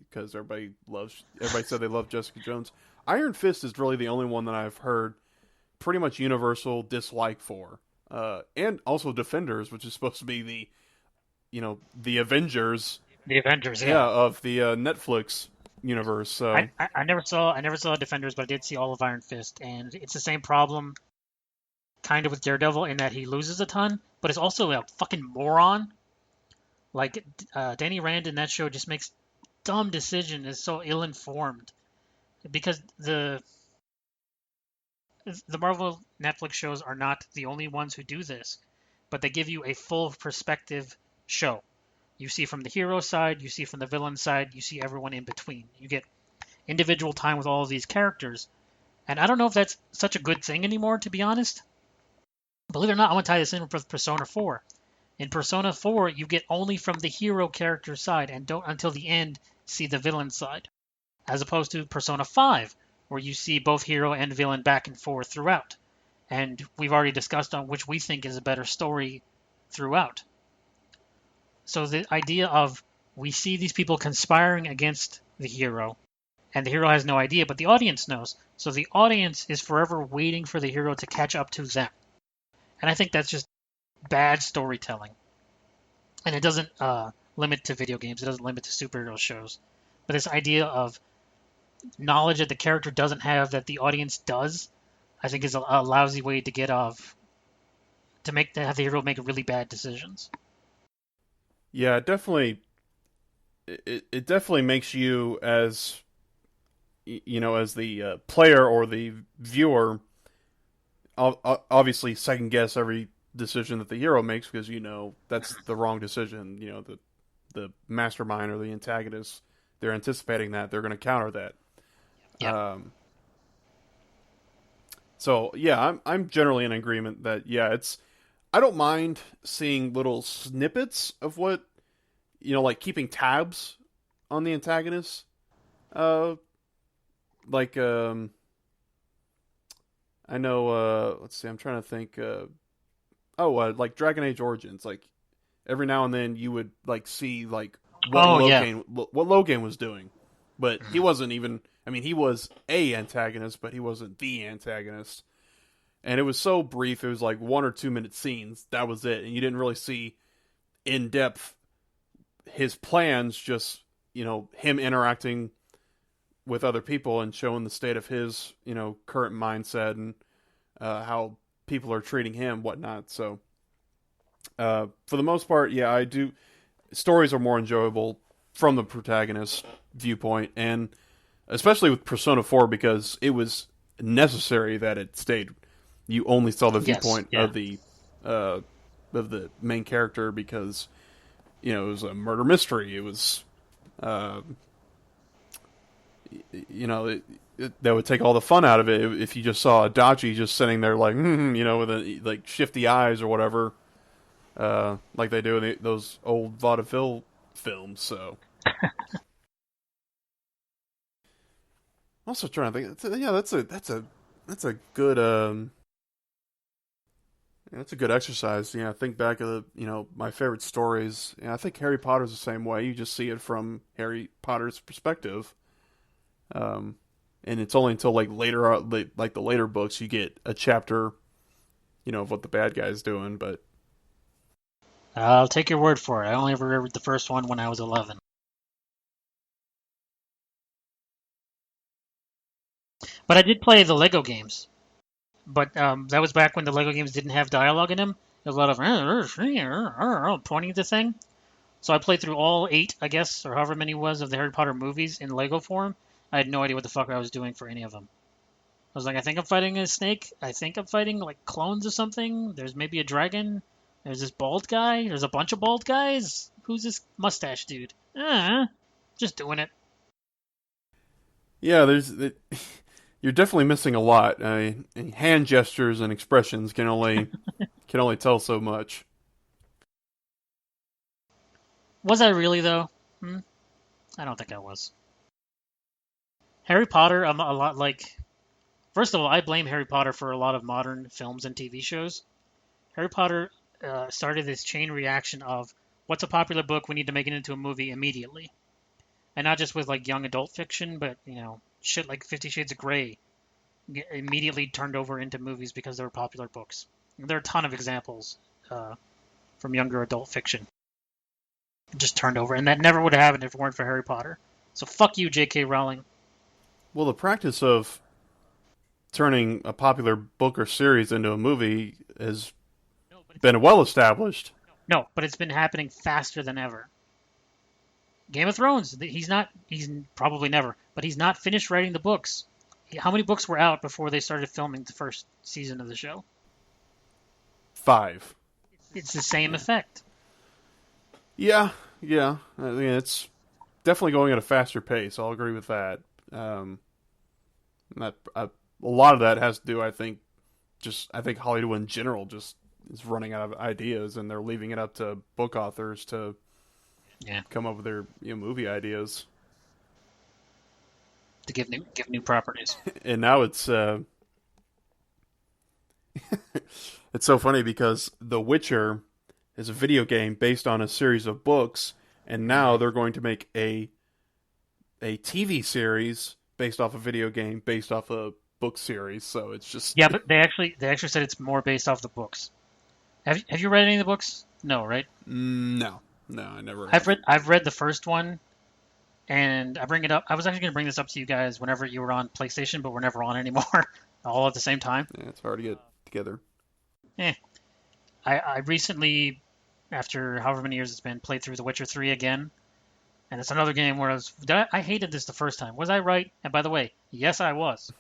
because everybody said they love Jessica Jones. Iron Fist is really the only one that I've heard pretty much universal dislike for, and also Defenders, which is supposed to be the Avengers, The Avengers, yeah, yeah. of the Netflix universe. So I never saw Defenders, but I did see all of Iron Fist, and it's the same problem kind of with Daredevil in that he loses a ton, but it's also a fucking moron. Like Danny Rand in that show just makes dumb decisions, is so ill-informed because the Marvel Netflix shows are not the only ones who do this, but they give you a full perspective show. You see from the hero side, you see from the villain side, you see everyone in between. You get individual time with all of these characters. And I don't know if that's such a good thing anymore, to be honest. Believe it or not, I want to tie this in with Persona 4. In Persona 4, you get only from the hero character side and don't until the end see the villain side. As opposed to Persona 5, where you see both hero and villain back and forth throughout. And we've already discussed on which we think is a better story throughout. So the idea of we see these people conspiring against the hero, and the hero has no idea, but the audience knows. So the audience is forever waiting for the hero to catch up to them. And I think that's just bad storytelling. And it doesn't limit to video games, it doesn't limit to superhero shows. But this idea of knowledge that the character doesn't have that the audience does, I think is a lousy way to get off, to have the hero make really bad decisions. yeah, it definitely makes you as as the player or the viewer obviously second guess every decision that the hero makes because that's the wrong decision. The mastermind or the antagonist, they're anticipating that they're going to counter that. Yeah. Um, so yeah, I'm generally in agreement that yeah, it's I don't mind seeing little snippets of what like keeping tabs on the antagonist. Uh, like I know. Let's see. I'm trying to think. Like Dragon Age Origins. Like every now and then you would like see like Oh yeah. What Logan was doing, but he wasn't even. I mean, he was a antagonist, but he wasn't the antagonist. And it was so brief. It was like 1 or 2 minute scenes. That was it, and you didn't really see in depth his plans. Just him interacting with other people and showing the state of his current mindset and how people are treating him, whatnot. So for the most part, yeah, I do. Stories are more enjoyable from the protagonist viewpoint, and especially with Persona 4 because it was necessary that it stayed. You only saw the Yes. viewpoint Yeah. uh, of the main character because it was a murder mystery. It was uh, that would take all the fun out of it if you just saw Adachi just sitting there like with like shifty eyes or whatever, like they do in those old vaudeville films. So also trying to think, yeah, that's a good that's a good exercise. Think back of my favorite stories. I think Harry Potter's the same way. You just see it from Harry Potter's perspective. Um, and it's only until like later, like the later books, you get a chapter, of what the bad guy's doing. But I'll take your word for it. I only ever read the first one when I was 11. But I did play the Lego games. But that was back when the Lego games didn't have dialogue in them. There was a lot of pointing at the thing. So I played through all 8, I guess, or however many it was of the Harry Potter movies in Lego form. I had no idea what the fuck I was doing for any of them. I was like, I think I'm fighting a snake. I think I'm fighting like clones or something. There's maybe a dragon. There's this bald guy. There's a bunch of bald guys. Who's this mustache dude? Just doing it. Yeah, you're definitely missing a lot. Hand gestures and expressions can only tell so much. Was I really though? I don't think I was. Harry Potter, I'm a lot like. First of all, I blame Harry Potter for a lot of modern films and TV shows. Harry Potter started this chain reaction of what's a popular book, we need to make it into a movie immediately. And not just with like young adult fiction, but shit like 50 Shades of Grey immediately turned over into movies because they were popular books. There are a ton of examples from younger adult fiction just turned over, and that never would have happened if it weren't for Harry Potter. So fuck you, J.K. Rowling. Well, the practice of turning a popular book or series into a movie has No, but been well established. no, but it's been happening faster than ever. Game of Thrones, he's probably never, but he's not finished writing the books. How many books were out before they started filming the first season of the show? 5. It's the same effect. Yeah, yeah. I mean, it's definitely going at a faster pace. I'll agree with that. That a lot of that has to do, I think Hollywood in general just is running out of ideas, and they're leaving it up to book authors to Yeah, come up with their movie ideas. to give new properties. And now it's so funny because The Witcher is a video game based on a series of books, and now they're going to make a TV series based off a video game based off a book series. So it's just Yeah, but they actually said it's more based off the books. Have you read any of the books? No, right? no, I never I've have. read I've read the first one, and I bring it up. I was actually going to bring this up to you guys whenever you were on PlayStation, but we're never on anymore, all at the same time. Yeah, it's hard to get together. Eh. I recently, after however many years it's been, played through The Witcher 3 again, and it's another game where I hated this the first time. Was I right? And by the way, yes, I was.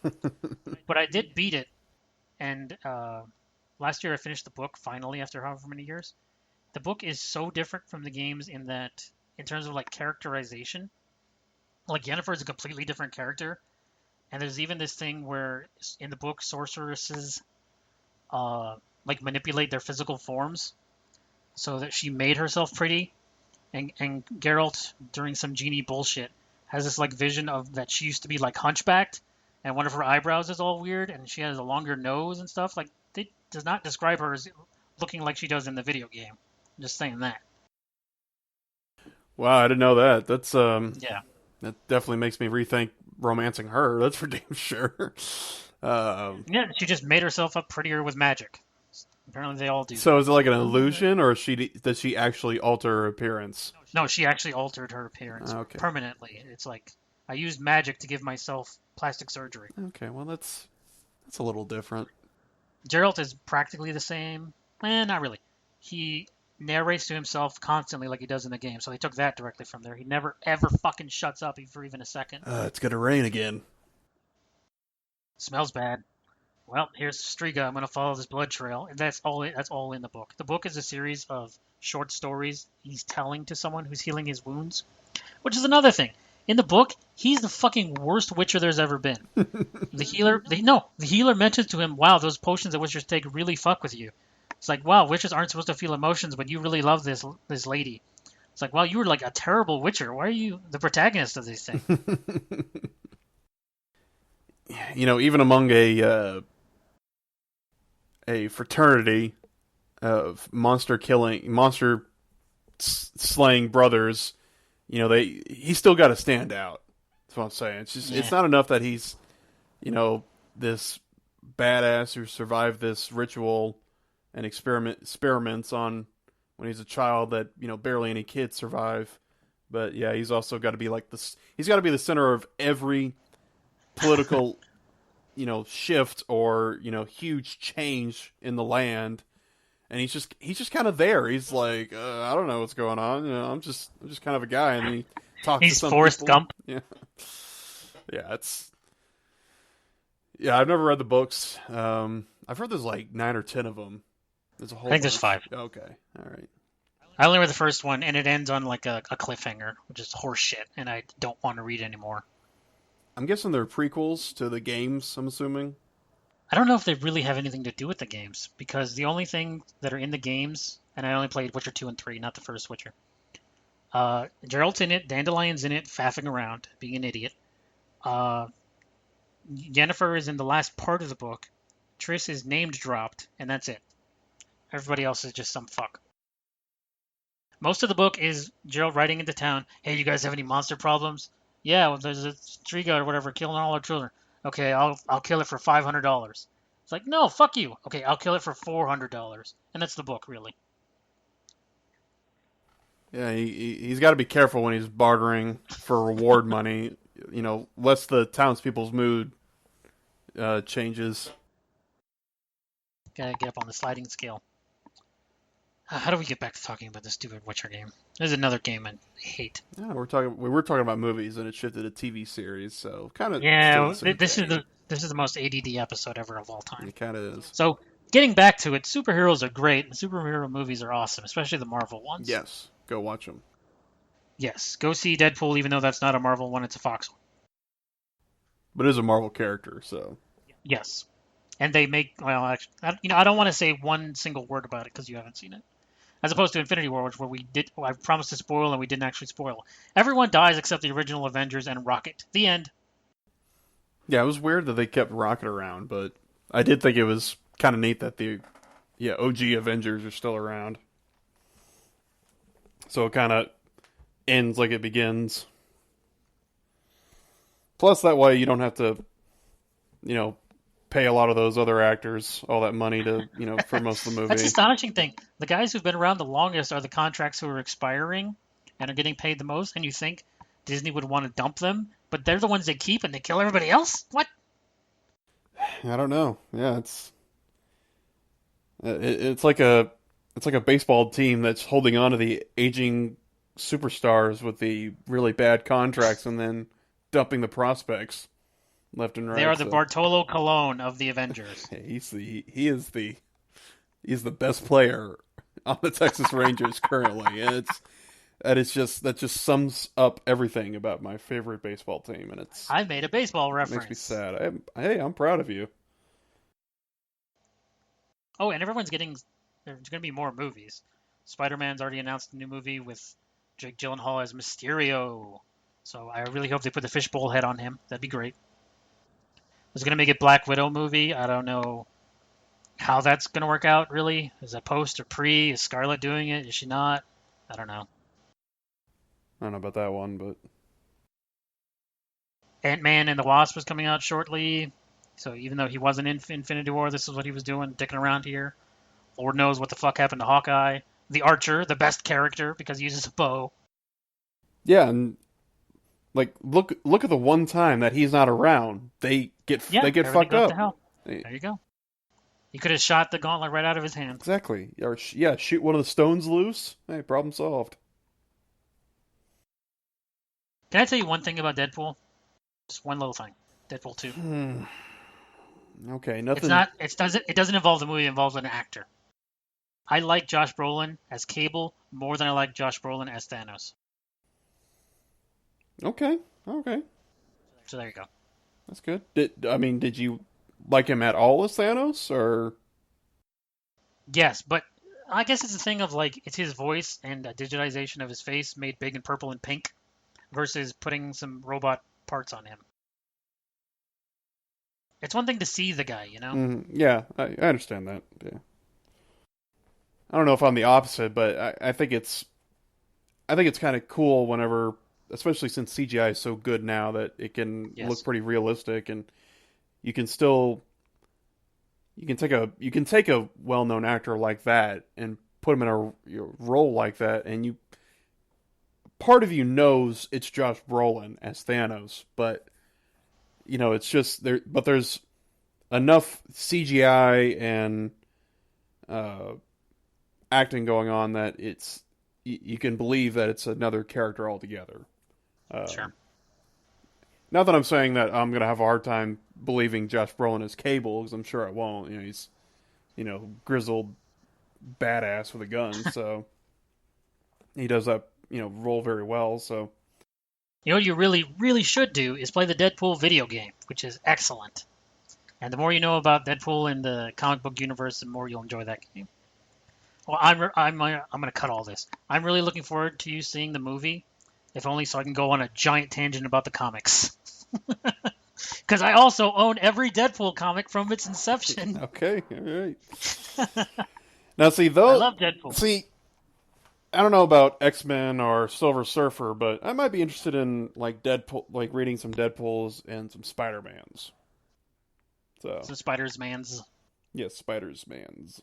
But I did beat it, and last year I finished the book finally after however many years. The book is so different from the games in that, in terms of like characterization, like Yennefer is a completely different character, and there's even this thing where in the book sorceresses like manipulate their physical forms so that she made herself pretty, and Geralt during some genie bullshit has this like vision of that she used to be like hunchbacked, and one of her eyebrows is all weird, and she has a longer nose and stuff. Like they does not describe her as looking like she does in the video game. I'm just saying that. Wow, I didn't know that. Yeah. That definitely makes me rethink romancing her. That's for damn sure. Yeah, she just made herself up prettier with magic. Apparently, they all do So that. is it like an illusion, or does she actually alter her appearance? No, she actually altered her appearance Okay. permanently. It's like I used magic to give myself plastic surgery. Okay. Well, that's a little different. Geralt is practically the same. Not really. He narrates to himself constantly like he does in the game, so they took that directly from there. He never ever fucking shuts up for even a second. It's gonna rain again. Smells bad. Well, here's Striga. I'm gonna follow this blood trail, and that's all. That's all in the book. The book is a series of short stories he's telling to someone who's healing his wounds, which is another thing. In the book, he's the fucking worst Witcher there's ever been. The healer, the healer mentions to him, "Wow, those potions that Witchers take really fuck with you." It's like, "Wow, Witchers aren't supposed to feel emotions, but you really love this lady." It's like, "Wow, you were like a terrible Witcher. Why are you the protagonist of this thing?" Even among a fraternity of monster slaying brothers, he's still got to stand out. That's what I'm saying. It's just it's Yeah. not enough that he's this badass who survived this ritual and experiments on when he's a child that barely any kids survive. But yeah, he's also got to be like this. He's got to be the center of every political shift or huge change in the land, and he's just kind of there. He's like, I don't know what's going on. I'm just kind of a guy, and he talks to He's some Forrest people. Gump. Yeah, yeah, yeah. I've never read the books. I've heard there's like 9 or 10 of them. There's a I whole think there's bunch. 5. Okay, all right. I only read the first one, and it ends on like a cliffhanger, which is horse shit, and I don't want to read anymore. I'm guessing they're prequels to the games. I'm assuming. I don't know if they really have anything to do with the games, because the only thing that are in the games, and I only played Witcher 2 and 3, not the first Witcher. Geralt's in it, Dandelion's in it, faffing around, being an idiot. Uh, Yennefer is in the last part of the book. Triss is named dropped, and that's it. Everybody else is just some fuck. Most of the book is Geralt riding into town. Hey, you guys have any monster problems? Yeah, well, there's a tree god or whatever killing all our children. Okay, I'll kill it for $500. It's like, no, fuck you. Okay, I'll kill it for $400, and that's the book, really. Yeah, he's got to be careful when he's bartering for reward money. Lest the townspeople's mood changes. Gotta get up on the sliding scale. How do we get back to talking about this stupid Witcher game? There's another game I hate. Yeah, we were talking about movies, and it shifted to TV series, so kind of still the Yeah, same this is thing. the most ADD episode ever of all time. It kind of is. So, getting back to it, superheroes are great, and superhero movies are awesome, especially the Marvel ones. Yes, go watch them. Yes, go see Deadpool, even though that's not a Marvel one, it's a Fox one. But it is a Marvel character, so Yes, and they make well, actually, I don't want to say one single word about it because you haven't seen it. As opposed to Infinity War, where I promised to spoil and we didn't actually spoil. Everyone dies except the original Avengers and Rocket. The end. yeah, it was weird that they kept Rocket around, but I did think it was kind of neat that the OG Avengers are still around. So it kind of ends like it begins. Plus, that way you don't have to, you know, pay a lot of those other actors all that money to, for most of the That's the movie. astonishing thing. The guys who've been around the longest are the contracts who are expiring and are getting paid the most, and you think Disney would want to dump them, but they're the ones they keep and they kill everybody else? What? I don't know. Yeah, it's like a baseball team that's holding on to the aging superstars with the really bad contracts and then dumping the prospects left and They are right. the So Bartolo Colon of the Avengers. yeah, he's the best player on the Texas Rangers currently, and that just sums up everything about my favorite baseball team, and I made a baseball it makes me reference. sad. Hey, I'm proud of you. Oh, and there's going to be more movies. Spider-Man's already announced a new movie with Jake Gyllenhaal as Mysterio. So I really hope they put the fishbowl head on him. That'd be great. There's going to make a Black Widow movie. I don't know how that's going to work out, really. Is that post or pre? Is Scarlett doing it? Is she not? I don't know. I don't know about that one, but Ant-Man and the Wasp was coming out shortly. So even though he wasn't in Infinity War, this is what he was doing, dicking around here. Lord knows what the fuck happened to Hawkeye. The Archer, the best character because he uses a bow. yeah, and like look at the one time that he's not around, Yeah, they get everything fucked goes to up. hell. They- There you go. He could have shot the gauntlet right out of his hand. exactly. Or yeah, shoot one of the stones loose. Hey, problem solved. Can I tell you one thing about Deadpool? Just one little thing. Deadpool 2. Okay, It's nothing. not. It doesn't involve the movie. It involves an actor. I like Josh Brolin as Cable more than I like Josh Brolin as Thanos. Okay, okay, So there you go. that's good. Did you like him at all as Thanos, or Yes, but I guess it's a thing of like it's his voice and a digitization of his face made big and purple and pink versus putting some robot parts on him. It's one thing to see the guy, you know? Yeah, I understand that. Yeah, I don't know if I'm the opposite, but I think it's kind of cool whenever, especially since CGI is so good now that it can look Yes. pretty realistic, and you can still you can take a well-known actor like that and put him in a role like that, and you part of you knows it's Josh Brolin as Thanos, but it's just there. But there's enough CGI and uh, acting going on that you can believe that it's another character altogether. Sure. Not that I'm saying that I'm gonna have a hard time believing Josh Brolin is Cable, because I'm sure I won't. He's grizzled badass with a gun, so he does that role very well. So You know what you really, really should do is play the Deadpool video game, which is excellent. And the more you know about Deadpool in the comic book universe, the more you'll enjoy that game. Well, I'm gonna cut all this. I'm really looking forward to you seeing the movie, if only so I can go on a giant tangent about the comics. Because I also own every Deadpool comic from its inception. okay, all right. Now I love Deadpool. I don't know about X-Men or Silver Surfer, but I might be interested in like Deadpool, like reading some Deadpools and some Spider-Mans. So Some Spider-Mans. yes, Spider-Mans.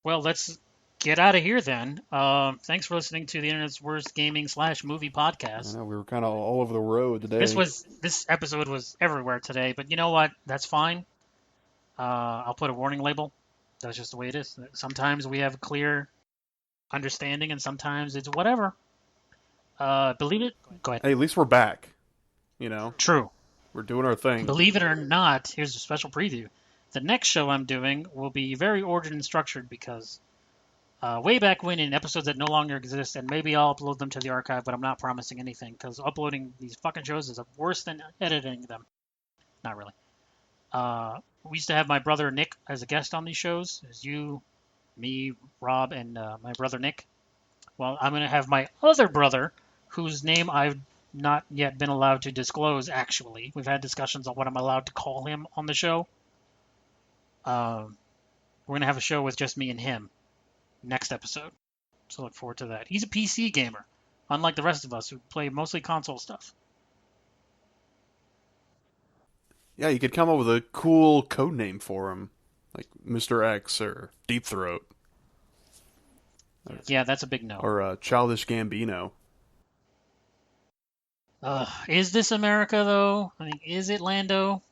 Well, let's get out of here then. Thanks for listening to the internet's worst gaming / movie I podcast. know we were kind of all over the road today. This episode was everywhere today, but you know what? That's fine. I'll put a warning label. That's just the way it is. Sometimes we have a clear understanding, and sometimes it's whatever. Believe it? Go ahead. Hey, at least we're back. True. We're doing our thing. Believe it or not, here's a special preview. The next show I'm doing will be very ordered and structured because way back when in episodes that no longer exist, and maybe I'll upload them to the archive, but I'm not promising anything because uploading these fucking shows is worse than editing them. Not really. We used to have my brother Nick as a guest on these shows. There's you, me, Rob, and my brother Nick. Well, I'm going to have my other brother, whose name I've not yet been allowed to disclose, actually. We've had discussions on what I'm allowed to call him on the show. We're going to have a show with just me and him next episode. So look forward to that. He's a PC gamer, unlike the rest of us who play mostly console stuff. Yeah, you could come up with a cool code name for him, like Mr. X or Deep Throat. Yeah, that's a big no. Or Childish Gambino. Is this America, though? I mean, is it Lando?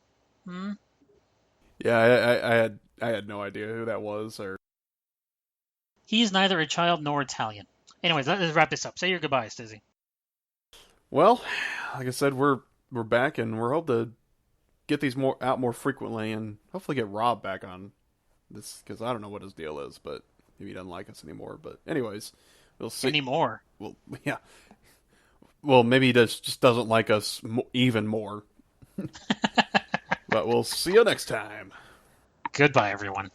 Yeah, I had no idea who that was. Or He is neither a child nor Italian. Anyways, let's wrap this up. Say your goodbyes, Stizzy. well, like I said, we're back, and we're hoping to get these out more frequently, and hopefully get Rob back on this, because I don't know what his deal is, but maybe he doesn't like us anymore. But anyways, we'll see. Anymore? Well, yeah. Well, maybe he just doesn't like us even more. But we'll see you next time. Goodbye, everyone.